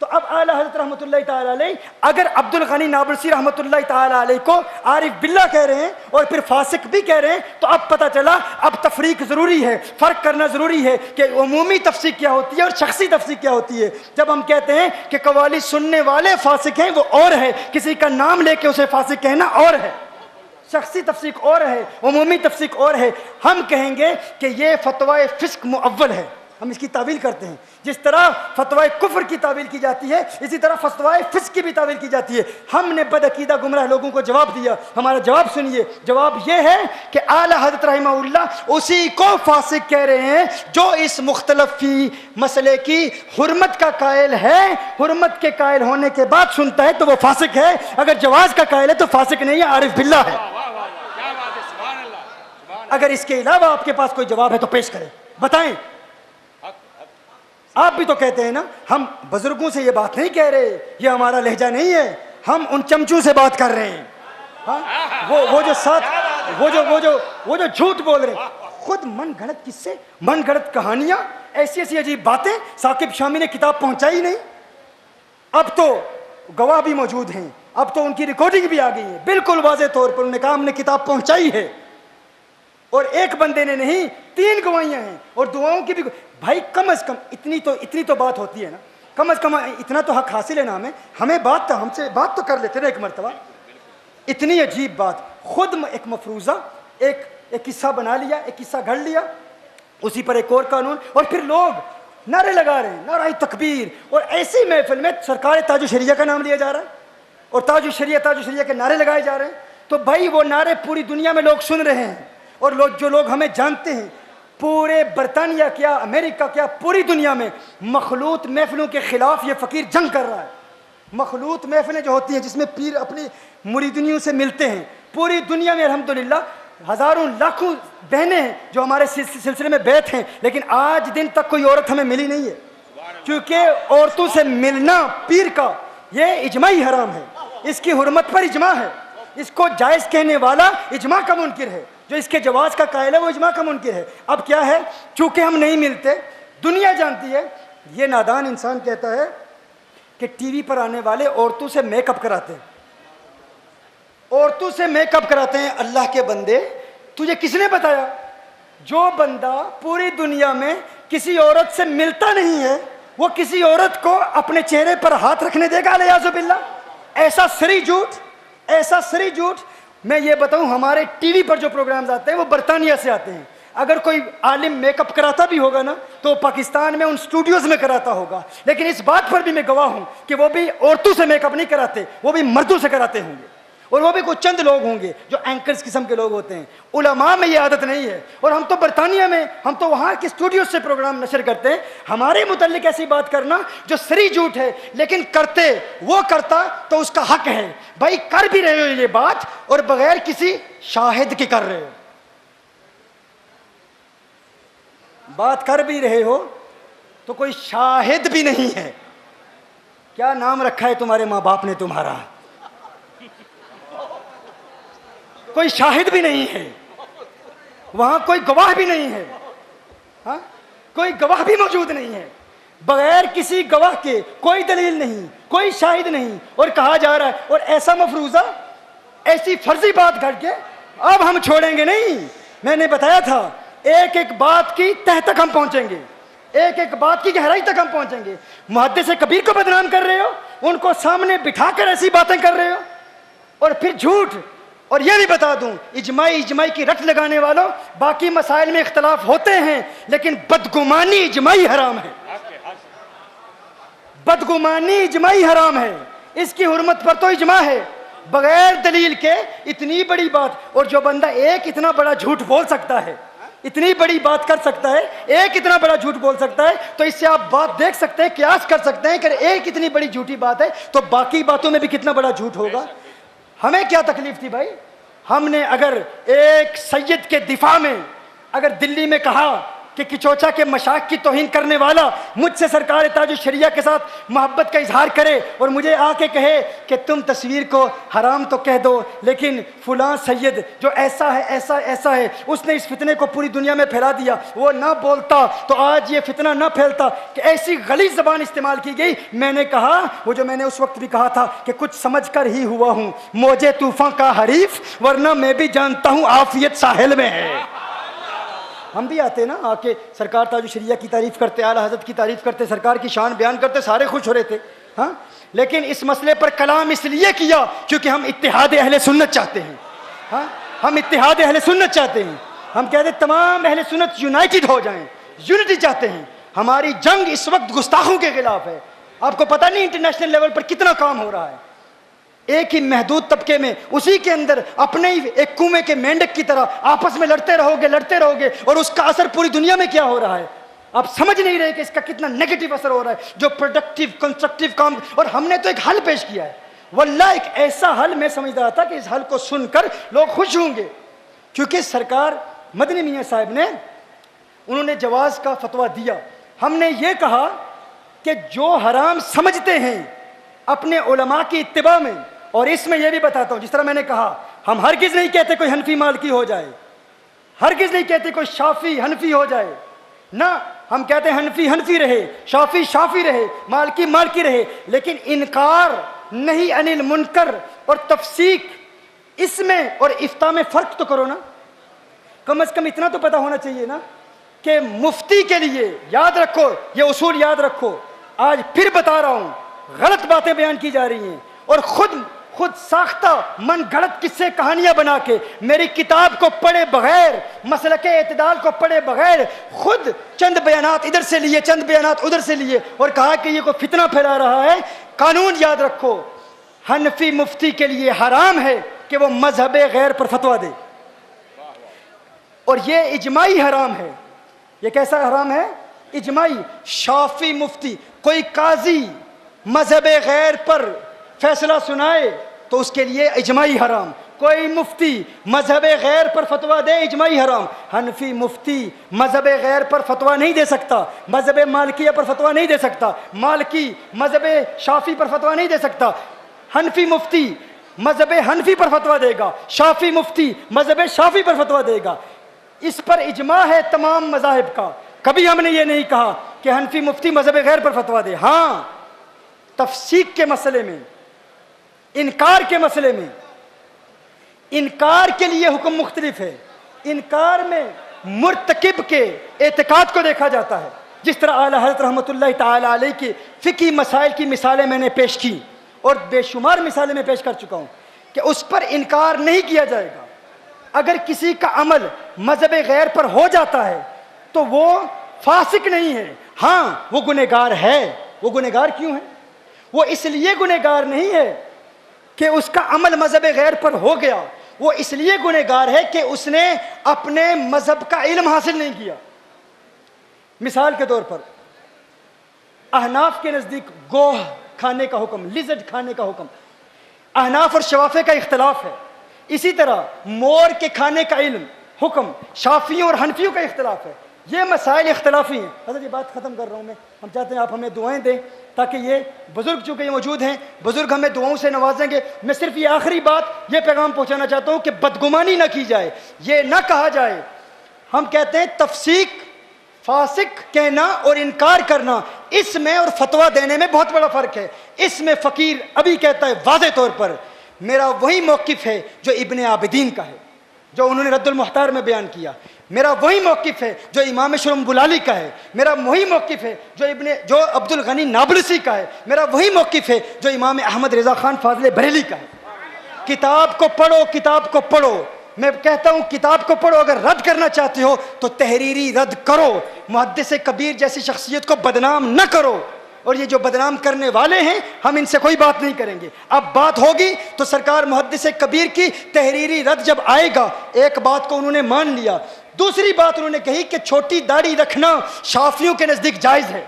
A: تو اب اعلیٰ حضرت رحمۃ اللہ تعالیٰ علیہ اگر عبد الغنی نابلسی رحمۃ اللہ تعالیٰ علیہ کو عارف باللہ کہہ رہے ہیں اور پھر فاسق بھی کہہ رہے ہیں، تو اب پتہ چلا اب تفریق ضروری ہے، فرق کرنا ضروری ہے کہ عمومی تفسیق کیا ہوتی ہے اور شخصی تفسیق کیا ہوتی ہے۔ جب ہم کہتے ہیں کہ قوالی سننے والے فاسق ہیں وہ اور ہے، کسی کا نام لے کے اسے فاسق کہنا اور ہے، شخصی تفسیق اور ہے، عمومی تفسیق اور ہے۔ ہم کہیں گے کہ یہ فتوی فسق مؤول ہے، ہم اس کی تعویل کرتے ہیں۔ جس طرح فتوی کفر کی تعویل کی جاتی ہے، اسی طرح فتوی فسق کی بھی تعویل کی جاتی ہے۔ ہم نے بدعقیدہ گمراہ لوگوں کو جواب دیا، ہمارا جواب سنیے۔ جواب یہ ہے کہ اعلیٰ حضرت رحمہ اللہ اسی کو فاسق کہہ رہے ہیں جو اس مختلف فی مسئلے کی حرمت کا قائل ہے، حرمت کے قائل ہونے کے بعد سنتا ہے تو وہ فاسق ہے، اگر جواز کا قائل ہے تو فاسق نہیں ہے، عارف باللہ ہے۔ اگر اس کے علاوہ آپ کے پاس کوئی جواب ہے تو پیش کریں، بتائیں۔ آپ بھی تو کہتے ہیں نا ہم بزرگوں سے یہ بات نہیں کہہ رہے، یہ ہمارا لہجہ نہیں ہے، ہم ان چمچوں سے بات کر رہے ہیں۔ ہاں وہ جو جھوٹ بول رہے ہیں، خود من گھڑت قصے، من گھڑت کہانیاں، ایسی ایسی عجیب باتیں ثاقب شامی نے کتاب پہنچائی نہیں۔ اب تو گواہ بھی موجود ہیں، اب تو ان کی ریکارڈنگ بھی آ گئی ہے، بالکل واضح طور پر انہوں نے کہا ہم نے کتاب پہنچائی ہے، اور ایک بندے نے نہیں 3 گواہیاں ہیں، اور دعاؤں کی بھی۔ بھائی کم از کم اتنی تو بات ہوتی ہے نا، کم از کم اتنا تو حق حاصل ہے نا ہمیں ہم سے بات تو کر لیتے نا ایک مرتبہ۔ اتنی عجیب بات، خود ایک مفروضہ، ایک قصہ بنا لیا، ایک قصہ گھڑ لیا، اسی پر ایک اور قانون، اور پھر لوگ نعرے لگا رہے ہیں، نعرہ تکبیر، اور ایسی محفل میں سرکار تاج الشریعہ کا نام لیا جا رہا ہے اور تاج الشریعہ کے نعرے لگائے جا رہے ہیں۔ تو بھائی وہ نعرے پوری دنیا میں لوگ سن رہے ہیں، اور جو لوگ ہمیں جانتے ہیں، پورے برطانیہ کیا، امریکہ کیا، پوری دنیا میں مخلوط محفلوں کے خلاف یہ فقیر جنگ کر رہا ہے۔ مخلوط محفلیں جو ہوتی ہیں جس میں پیر اپنی مریدنیوں سے ملتے ہیں، پوری دنیا میں الحمدللہ ہزاروں لاکھوں بہنیں ہیں جو ہمارے سلسلے میں بیعت ہیں، لیکن آج دن تک کوئی عورت ہمیں ملی نہیں ہے، کیونکہ عورتوں سے ملنا پیر کا یہ اجماعی حرام ہے، اس کی حرمت پر اجماع ہے، اس کو جائز کہنے والا اجماع کا منکر ہے، جو اس کے جواز کا قائل ہے وہ اجماع کا منکر ہے۔ اب کیا ہے، چونکہ ہم نہیں ملتے، دنیا جانتی ہے، یہ نادان انسان کہتا ہے کہ ٹی وی پر آنے والے عورتوں سے میک اپ کراتے ہیں، عورتوں سے میک اپ کراتے ہیں۔ اللہ کے بندے، تجھے کس نے بتایا؟ جو بندہ پوری دنیا میں کسی عورت سے ملتا نہیں ہے وہ کسی عورت کو اپنے چہرے پر ہاتھ رکھنے دے گا؟ الیاذ باللہ، ایسا سری جھوٹ، ایسا سری جھوٹ۔ میں یہ بتاؤں، ہمارے ٹی وی پر جو پروگرامز آتے ہیں وہ برطانیہ سے آتے ہیں، اگر کوئی عالم میک اپ کراتا بھی ہوگا نا تو پاکستان میں ان سٹوڈیوز میں کراتا ہوگا، لیکن اس بات پر بھی میں گواہ ہوں کہ وہ بھی عورتوں سے میک اپ نہیں کراتے، وہ بھی مردوں سے کراتے ہوں گے، اور وہ بھی کوئی چند لوگ ہوں گے جو اینکرز قسم کے لوگ ہوتے ہیں۔ علماء میں یہ عادت نہیں ہے، اور ہم تو برطانیہ میں، ہم تو وہاں کے اسٹوڈیوز سے پروگرام نشر کرتے ہیں۔ ہمارے متعلق ایسی بات کرنا جو سری جھوٹ ہے، لیکن کرتے وہ کرتا تو اس کا حق ہے۔ بھائی کر بھی رہے ہو یہ بات اور بغیر کسی شاہد کے کر رہے ہو، بات کر بھی رہے ہو تو کوئی شاہد بھی نہیں ہے۔ کیا نام رکھا ہے تمہارے ماں باپ نے تمہارا؟ کوئی شاہد بھی نہیں ہے، وہاں کوئی گواہ بھی نہیں ہے، ہاں کوئی گواہ بھی موجود نہیں ہے، بغیر کسی گواہ کے کوئی دلیل نہیں، کوئی شاہد نہیں، اور کہا جا رہا ہے، اور ایسا مفروضہ، ایسی فرضی بات گھڑ کے اب ہم چھوڑیں گے نہیں۔ میں نے بتایا تھا ایک ایک بات کی تہ تک ہم پہنچیں گے، ایک ایک بات کی گہرائی تک ہم پہنچیں گے۔ محدث کبیر کو بدنام کر رہے ہو، ان کو سامنے بٹھا کر ایسی باتیں کر رہے ہو، اور پھر جھوٹ۔ اور یہ بھی بتا دوں، اجماعی کی رٹ لگانے والوں، باقی مسائل میں اختلاف ہوتے ہیں لیکن بدگمانی اجماعی حرام ہے، بدگمانی اجماعی حرام ہے، اس کی حرمت پر تو اجماع ہے، بغیر دلیل کے اتنی بڑی بات۔ اور جو بندہ ایک اتنا بڑا جھوٹ بول سکتا ہے، اتنی بڑی بات کر سکتا ہے، ایک اتنا بڑا جھوٹ بول سکتا ہے، تو اس سے آپ بات دیکھ سکتے ہیں، قیاس کر سکتے ہیں کہ ایک اتنی بڑی جھوٹی بات ہے تو باقی باتوں میں بھی کتنا بڑا جھوٹ ہوگا۔ ہمیں کیا تکلیف تھی بھائی؟ ہم نے اگر ایک سید کے دفاع میں اگر دلی میں کہا کہ کچوچا کے مشائخ کی توہین کرنے والا مجھ سے سرکار تاج الشریعہ کے ساتھ محبت کا اظہار کرے اور مجھے آ کے کہے کہ تم تصویر کو حرام تو کہہ دو لیکن فلاں سید جو ایسا ہے ایسا ہے اس نے اس فتنے کو پوری دنیا میں پھیلا دیا، وہ نہ بولتا تو آج یہ فتنہ نہ پھیلتا، کہ ایسی غلیظ زبان استعمال کی گئی۔ میں نے کہا وہ جو میں نے اس وقت بھی کہا تھا کہ کچھ سمجھ کر ہی ہوا ہوں موجے طوفان کا حریف، ورنہ میں بھی جانتا ہوں عافیت ساحل میں ہے۔ ہم بھی آتے نا، آ کے سرکار تاج الشریعہ کی تعریف کرتے، اعلیٰ حضرت کی تعریف کرتے، سرکار کی شان بیان کرتے، سارے خوش ہو رہے تھے، ہاں، لیکن اس مسئلے پر کلام اس لیے کیا کیونکہ ہم اتحاد اہل سنت چاہتے ہیں، ہاں، ہم اتحاد اہل سنت چاہتے ہیں، ہم کہتے ہیں تمام اہل سنت یونائٹڈ ہو جائیں، یونٹی چاہتے ہیں۔ ہماری جنگ اس وقت گستاخوں کے خلاف ہے، آپ کو پتہ نہیں انٹرنیشنل لیول پر کتنا کام ہو رہا ہے، ایک ہی محدود طبقے میں اسی کے اندر اپنے ہی ایک کنویں کے مینڈک کی طرح آپس میں لڑتے رہو گے اور اس کا اثر پوری دنیا میں کیا ہو رہا ہے آپ سمجھ نہیں رہے کہ اس کا کتنا نیگیٹو اثر ہو رہا ہے، جو پروڈکٹیو کنسٹرکٹیو کام۔ اور ہم نے تو ایک حل پیش کیا ہے، واللہ ایک ایسا حل میں سمجھ رہا تھا کہ اس حل کو سن کر لوگ خوش ہوں گے، کیونکہ سرکار مدنی میاں صاحب نے انہوں نے جواز کا فتویٰ دیا۔ ہم نے یہ کہا کہ جو حرام سمجھتے ہیں اپنے علماء کی اتباع میں، اور اس میں یہ بھی بتاتا ہوں، جس طرح میں نے کہا ہم ہرگز نہیں کہتے کوئی حنفی مالکی ہو جائے، ہرگز نہیں کہتے کوئی شافی حنفی ہو جائے، نہ، ہم کہتے ہیں حنفی رہے، شافی رہے، مالکی رہے، لیکن انکار نہیں عن المنکر اور تفسیق اس میں اور افتاء میں فرق تو کرو نا، کم از کم اتنا تو پتہ ہونا چاہیے نا کہ مفتی کے لیے، یاد رکھو یہ اصول یاد رکھو، آج پھر بتا رہا ہوں، غلط باتیں بیان کی جا رہی ہیں اور خود ساختہ من گھڑت قصے کہانیاں بنا کے میری کتاب کو پڑھے بغیر، مسلک اعتدال کو پڑھے بغیر خود چند بیانات ادھر سے لیے، چند بیانات ادھر سے لیے اور کہا کہ یہ کوئی فتنہ پھیلا رہا ہے۔ قانون یاد رکھو، حنفی مفتی کے لیے حرام ہے کہ وہ مذہب غیر پر فتویٰ دے، اور یہ اجماعی حرام ہے۔ یہ کیسا حرام ہے؟ اجماعی۔ شافی مفتی، کوئی قاضی مذہب غیر پر فیصلہ سنائے تو اس کے لیے اجماعی حرام، کوئی مفتی مذہب غیر پر فتویٰ دے اجماعی حرام۔ حنفی مفتی مذہب غیر پر فتویٰ نہیں دے سکتا، مذہب مالکیہ پر فتویٰ نہیں دے سکتا، مالکی مذہب شافی پر فتویٰ نہیں دے سکتا، حنفی مفتی مذہب حنفی پر فتویٰ دے گا، شافی مفتی مذہب شافی پر فتویٰ دے گا۔ اس پر اجماع ہے تمام مذاہب کا، کبھی ہم نے یہ نہیں کہا کہ حنفی مفتی مذہب غیر پر فتویٰ دے۔ ہاں، تفسیق کے مسئلے میں، انکار کے مسئلے میں، انکار کے لیے حکم مختلف ہے۔ انکار میں مرتکب کے اعتقاد کو دیکھا جاتا ہے، جس طرح اعلیٰ حضرت رحمۃ اللہ تعالی علیہ کے فقہی مسائل کی مثالیں میں نے پیش کی اور بے شمار مثالیں میں پیش کر چکا ہوں کہ اس پر انکار نہیں کیا جائے گا۔ اگر کسی کا عمل مذہب غیر پر ہو جاتا ہے تو وہ فاسق نہیں ہے، ہاں وہ گنہگار ہے۔ وہ گنہگار کیوں ہے؟ وہ اس لیے گنہگار نہیں ہے کہ اس کا عمل مذہب غیر پر ہو گیا، وہ اس لیے گنہگار ہے کہ اس نے اپنے مذہب کا علم حاصل نہیں کیا۔ مثال کے طور پر احناف کے نزدیک گوہ کھانے کا حکم، لزرڈ کھانے کا حکم، احناف اور شوافے کا اختلاف ہے۔ اسی طرح مور کے کھانے کا علم حکم شافیوں اور حنفیوں کا اختلاف ہے۔ یہ مسائل اختلافی ہیں۔ حضرت یہ بات ختم کر رہا ہوں میں، ہم چاہتے ہیں آپ ہمیں دعائیں دیں تاکہ یہ بزرگ چونکہ یہ موجود ہیں، بزرگ ہمیں دعاؤں سے نوازیں گے۔ میں صرف یہ آخری بات، یہ پیغام پہنچانا چاہتا ہوں کہ بدگمانی نہ کی جائے، یہ نہ کہا جائے، ہم کہتے ہیں تفسیق، فاسق کہنا اور انکار کرنا، اس میں اور فتویٰ دینے میں بہت بڑا فرق ہے۔ اس میں فقیر ابھی کہتا ہے واضح طور پر میرا وہی موقف ہے جو ابن عابدین کا ہے، جو انہوں نے رد المحتار میں بیان کیا، میرا وہی موقف ہے جو امام شرم بلالی کا ہے، میرا وہی موقف ہے جو عبد الغنی نابلسی کا ہے، میرا وہی موقف ہے جو امام احمد رضا خان فاضل بریلی کا ہے۔ کتاب کو پڑھو، کتاب کو پڑھو، میں کہتا ہوں کتاب کو پڑھو، اگر رد کرنا چاہتے ہو تو تحریری رد کرو، محدث کبیر جیسی شخصیت کو بدنام نہ کرو، اور یہ جو بدنام کرنے والے ہیں ہم ان سے کوئی بات نہیں کریں گے۔ اب بات ہوگی تو سرکار محدث کبیر کی تحریری رد جب آئے گا، ایک بات کو انہوں نے مان لیا، دوسری بات انہوں نے کہی کہ چھوٹی داڑھی رکھنا شافیوں کے نزدیک جائز ہے،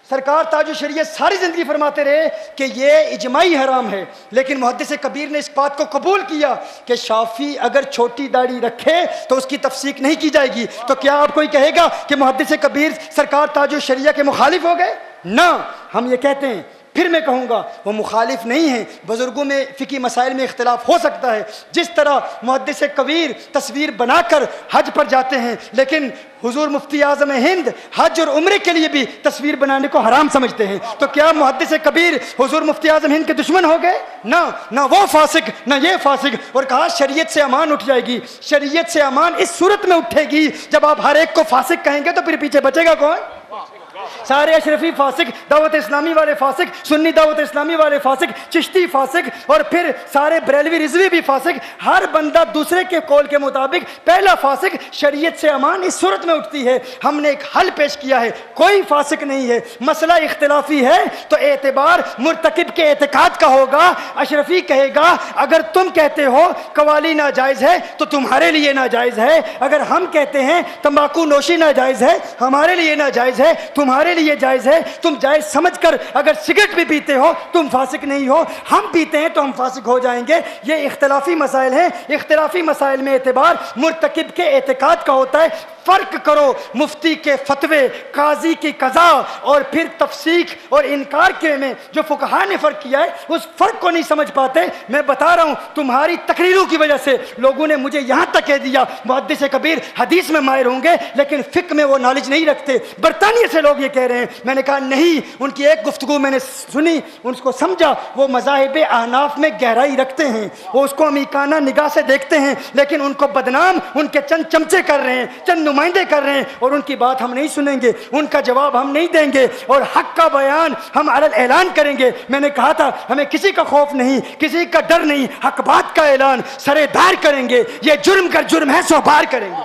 A: سرکار تاج الشریعت ساری زندگی فرماتے رہے کہ یہ اجماعی حرام ہے، لیکن محدث کبیر نے اس بات کو قبول کیا کہ شافعی اگر چھوٹی داڑھی رکھے تو اس کی تفسیق نہیں کی جائے گی۔ تو کیا آپ کوئی کہے گا کہ محدث کبیر سرکار تاج الشریعہ کے مخالف ہو گئے؟ نہ، ہم یہ کہتے ہیں، پھر میں کہوں گا وہ مخالف نہیں ہیں، بزرگوں میں فقہی مسائل میں اختلاف ہو سکتا ہے۔ جس طرح محدث کبیر تصویر بنا کر حج پر جاتے ہیں، لیکن حضور مفتی اعظم ہند حج اور عمرے کے لیے بھی تصویر بنانے کو حرام سمجھتے ہیں، تو کیا محدث کبیر حضور مفتی اعظم ہند کے دشمن ہو گئے؟ نہ وہ فاسق نہ یہ فاسق۔ اور کہا شریعت سے امان اٹھ جائے گی۔ شریعت سے امان اس صورت میں اٹھے گی جب آپ ہر ایک کو فاسق کہیں گے، تو پھر پیچھے بچے گا کون؟ سارے اشرفی فاسق، دعوت اسلامی والے فاسق، سنی دعوت اسلامی والے فاسق، چشتی فاسق، اور پھر سارے بریلوی رضوی بھی فاسق، ہر بندہ دوسرے کے قول کے مطابق پہلا فاسق۔ شریعت سے امان اس صورت میں اٹھتی ہے۔ ہم نے ایک حل پیش کیا ہے، کوئی فاسق نہیں ہے، مسئلہ اختلافی ہے تو اعتبار مرتکب کے اعتقاد کا ہوگا۔ اشرفی کہے گا اگر تم کہتے ہو قوالی ناجائز ہے تو تمہارے لیے ناجائز ہے، اگر ہم کہتے ہیں تمباکو نوشی ناجائز ہے ہمارے لیے ناجائز ہے، تمہارے لیے جائز ہے۔ تم جائز سمجھ کر اگر سگریٹ بھی پیتے ہو تم فاسق نہیں ہو، ہم پیتے ہیں تو ہم فاسق ہو جائیں گے۔ یہ اختلافی مسائل ہیں، اختلافی مسائل میں اعتبار مرتکب کے اعتقاد کا ہوتا ہے۔ فرق کرو مفتی کے فتوے، قاضی کی قضا اور پھر تفسیق اور انکار کے میں جو فقہاء نے فرق کیا ہے، اس فرق کو نہیں سمجھ پاتے۔ میں بتا رہا ہوں تمہاری تقریروں کی وجہ سے لوگوں نے مجھے یہاں تک کہہ دیا محدث کبیر حدیث میں ماہر ہوں گے لیکن فقہ میں وہ نالج نہیں رکھتے۔ برطانیہ سے لوگ یہ کہہ رہے ہیں، میں نے کہا نہیں، ان کی ایک گفتگو میں نے سنی، ان کو سمجھا، وہ مذاہب احناف میں گہرائی رکھتے ہیں، وہ اس کو عمیقانہ نگاہ سے دیکھتے ہیں، لیکن ان کو بدنام ان کے چند چمچے کر رہے ہیں، چند نمائندے کر رہے ہیں، اور ان کی بات ہم نہیں سنیں گے، ان کا جواب ہم نہیں دیں گے، اور حق کا بیان ہم علی اعلان کریں گے۔ میں نے کہا تھا ہمیں کسی کا خوف نہیں، کسی کا ڈر نہیں، حق بات کا اعلان سرے دار کریں گے، یہ جرم کر جرم ہے سو بار کریں گے۔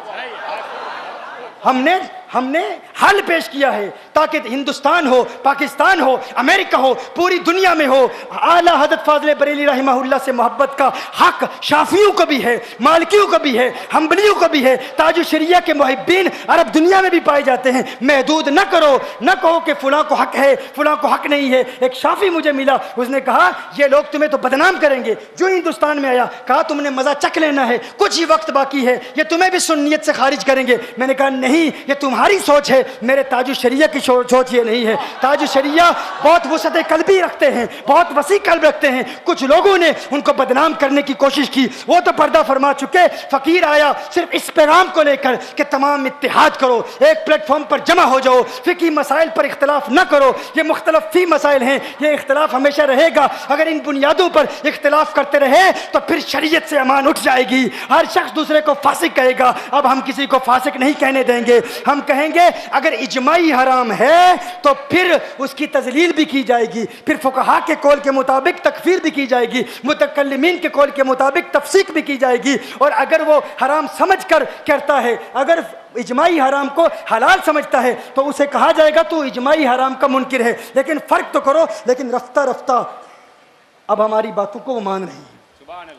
A: ہم نے حل پیش کیا ہے تاکہ ہندوستان ہو، پاکستان ہو، امریکہ ہو، پوری دنیا میں ہو، اعلیٰ حضرت فاضل بریلی رحمہ اللہ سے محبت کا حق شافعیوں کو بھی ہے، مالکیوں کو بھی ہے، حنبلیوں کو بھی ہے، تاج الشریعہ کے محبین عرب دنیا میں بھی پائے جاتے ہیں۔ محدود نہ کرو، نہ کہو کہ فلاں کو حق ہے فلاں کو حق نہیں ہے۔ ایک شافعی مجھے ملا، اس نے کہا یہ لوگ تمہیں تو بدنام کریں گے۔ جو ہندوستان میں آیا کہا تم نے مزہ چکھ لینا ہے، کچھ ہی وقت باقی ہے، یہ تمہیں بھی سنیت سے خارج کریں گے۔ میں نے کہا نہیں، یہ تمہاری سوچ ہے، میرے تاج الشریعہ کی سوچ یہ نہیں ہے۔ تاج الشریعہ بہت وسعت قلبی رکھتے ہیں، بہت وسیع قلب رکھتے ہیں۔ کچھ لوگوں نے ان کو بدنام کرنے کی کوشش کی، وہ تو پردہ فرما چکے۔ فقیر آیا صرف اس پیغام کو لے کر کہ تمام اتحاد کرو، ایک پلیٹ فارم پر جمع ہو جاؤ، فقہی مسائل پر اختلاف نہ کرو، یہ مختلف فی مسائل ہیں، یہ اختلاف ہمیشہ رہے گا۔ اگر ان بنیادوں پر اختلاف کرتے رہے تو پھر شریعت سے امان اٹھ جائے گی، ہر شخص دوسرے کو فاسق کہے گا۔ اب ہم کسی کو فاسق نہیں کہنے دیں گے، ہم کہیں گے اگر اجماعی حرام ہے تو پھر اس کی تذلیل بھی کی جائے گی، پھر فقہاء کے قول کے مطابق تکفیر بھی کی جائے گی، متکلمین کے قول کے مطابق تفسیق بھی کی جائے گی۔ اور اگر وہ حرام سمجھ کر کرتا ہے، اگر اجماعی حرام کو حلال سمجھتا ہے تو اسے کہا جائے گا تو اجماعی حرام کا منکر ہے۔ لیکن فرق تو کرو۔ لیکن رفتہ رفتہ اب ہماری باتوں کو وہ مان رہی ہیں۔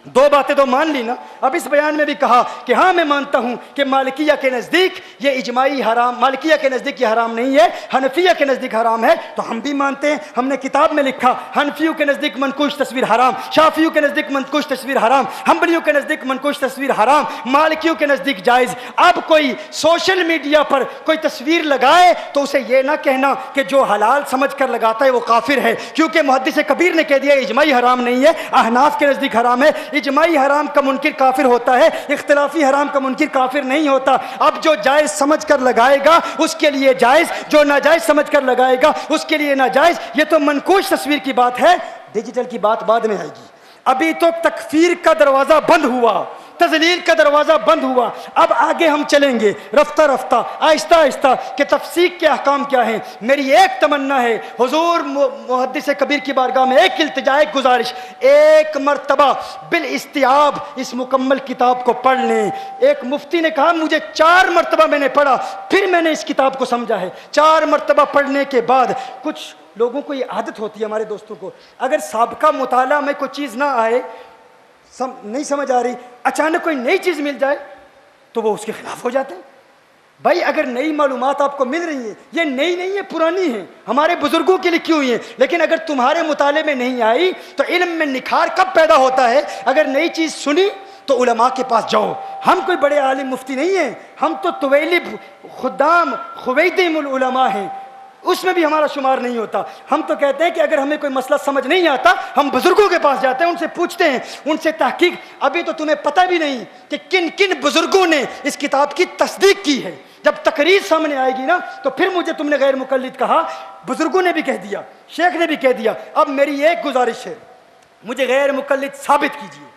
A: دو باتیں تو مان لی نا۔ اب اس بیان میں بھی کہا کہ ہاں میں مانتا ہوں کہ مالکیہ کے نزدیک یہ اجماعی حرام، مالکیہ کے نزدیک یہ حرام نہیں ہے، حنفیہ کے نزدیک حرام ہے، تو ہم بھی مانتے ہیں۔ ہم نے کتاب میں لکھا حنفیوں کے نزدیک منقوش تصویر حرام، شافعیوں کے نزدیک منقوش تصویر حرام، حنبلیوں کے نزدیک منقوش تصویر حرام، مالکیوں کے نزدیک جائز۔ اب کوئی سوشل میڈیا پر کوئی تصویر لگائے تو اسے یہ نہ کہنا کہ جو حلال سمجھ کر لگاتا ہے وہ کافر ہے، کیونکہ محدث کبیر نے کہہ دیا اجماعی حرام نہیں ہے، احناف کے نزدیک حرام ہے۔ اجماعی حرام کا منکر کافر ہوتا ہے، اختلافی حرام کا منکر کافر نہیں ہوتا۔ اب جو جائز سمجھ کر لگائے گا اس کے لیے جائز، جو ناجائز سمجھ کر لگائے گا اس کے لیے ناجائز۔ یہ تو منقوش تصویر کی بات ہے، ڈیجیٹل کی بات بعد میں آئے گی۔ ابھی تو تکفیر کا دروازہ بند ہوا، تذلیل کا دروازہ بند ہوا۔ اب آگے ہم چلیں گے رفتہ رفتہ، آہستہ آہستہ کہ تفسیق کے احکام کیا ہیں۔ میری ایک تمنا ہے، حضور محدث کبیر کی بارگاہ میں ایک التجا، ایک گزارش، ایک مرتبہ بالاستیعاب اس مکمل کتاب کو پڑھ لیں۔ ایک مفتی نے کہا مجھے 4 مرتبہ میں نے پڑھا، پھر میں نے اس کتاب کو سمجھا ہے۔ 4 مرتبہ پڑھنے کے بعد کچھ لوگوں کو یہ عادت ہوتی ہے، ہمارے دوستوں کو، اگر سابقہ مطالعہ میں کوئی چیز نہ آئے، نہیں سمجھ آ رہی، اچانک کوئی نئی چیز مل جائے تو وہ اس کے خلاف ہو جاتے ہیں۔ بھائی اگر نئی معلومات آپ کو مل رہی ہیں، یہ نئی نہیں ہے، پرانی ہیں، ہمارے بزرگوں کے لکھی ہوئی ہیں، لیکن اگر تمہارے مطالعے میں نہیں آئی تو علم میں نکھار کب پیدا ہوتا ہے؟ اگر نئی چیز سنی تو علماء کے پاس جاؤ. ہم کوئی بڑے عالم مفتی نہیں ہیں، ہم تو طویلب خدام خویدم العلماء ہیں، اس میں بھی ہمارا شمار نہیں ہوتا. ہم تو کہتے ہیں کہ اگر ہمیں کوئی مسئلہ سمجھ نہیں آتا ہم بزرگوں کے پاس جاتے ہیں، ان سے پوچھتے ہیں، ان سے تحقیق. ابھی تو تمہیں پتہ بھی نہیں کہ کن کن بزرگوں نے اس کتاب کی تصدیق کی ہے. جب تقریر سامنے آئے گی نا تو پھر مجھے تم نے غیر مقلد کہا. بزرگوں نے بھی کہہ دیا، شیخ نے بھی کہہ دیا. اب میری ایک گزارش ہے، مجھے غیر مقلد ثابت کیجیے،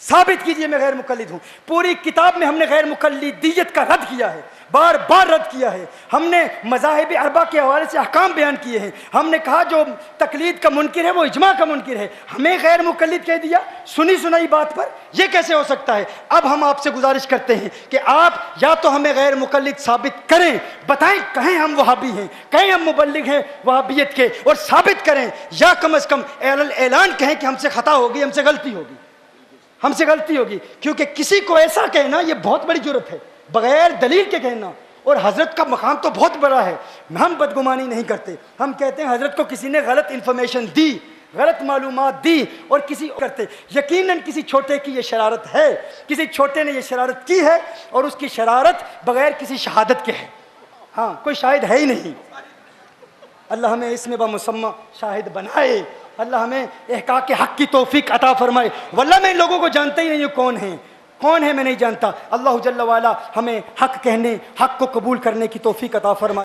A: ثابت کیجئے میں غیر مقلد ہوں. پوری کتاب میں ہم نے غیر مقلدیت کا رد کیا ہے، بار بار رد کیا ہے. ہم نے مذاہب اربعہ کے حوالے سے احکام بیان کیے ہیں. ہم نے کہا جو تقلید کا منکر ہے وہ اجماع کا منکر ہے. ہمیں غیر مقلد کہہ دیا سنی سنائی بات پر، یہ کیسے ہو سکتا ہے؟ اب ہم آپ سے گزارش کرتے ہیں کہ آپ یا تو ہمیں غیر مقلد ثابت کریں، بتائیں کہیں ہم وہابی ہیں، کہیں ہم مبلغ ہیں وہابیت کے، اور ثابت کریں، یا کم از کم اعلان کہیں کہ ہم سے خطا ہوگی، ہم سے غلطی ہوگی، ہم سے غلطی ہوگی. کیونکہ کسی کو ایسا کہنا یہ بہت بڑی جرت ہے، بغیر دلیل کے کہنا. اور حضرت کا مقام تو بہت بڑا ہے، ہم بدگمانی نہیں کرتے. ہم کہتے ہیں حضرت کو کسی نے غلط انفارمیشن دی، غلط معلومات دی اور کسی کرتے. یقیناً کسی چھوٹے کی یہ شرارت ہے، کسی چھوٹے نے یہ شرارت کی ہے، اور اس کی شرارت بغیر کسی شہادت کے ہے. ہاں کوئی شاہد ہے ہی نہیں. اللہ ہمیں اس میں بمسمى شاہد بنائے، اللہ ہمیں احقاق حق کی توفیق عطا فرمائے. واللہ میں ان لوگوں کو جانتا ہی نہیں ہوں کون ہیں، کون ہے میں نہیں جانتا. اللہ جل وعلا ہمیں حق کہنے، حق کو قبول کرنے کی توفیق عطا فرمائے.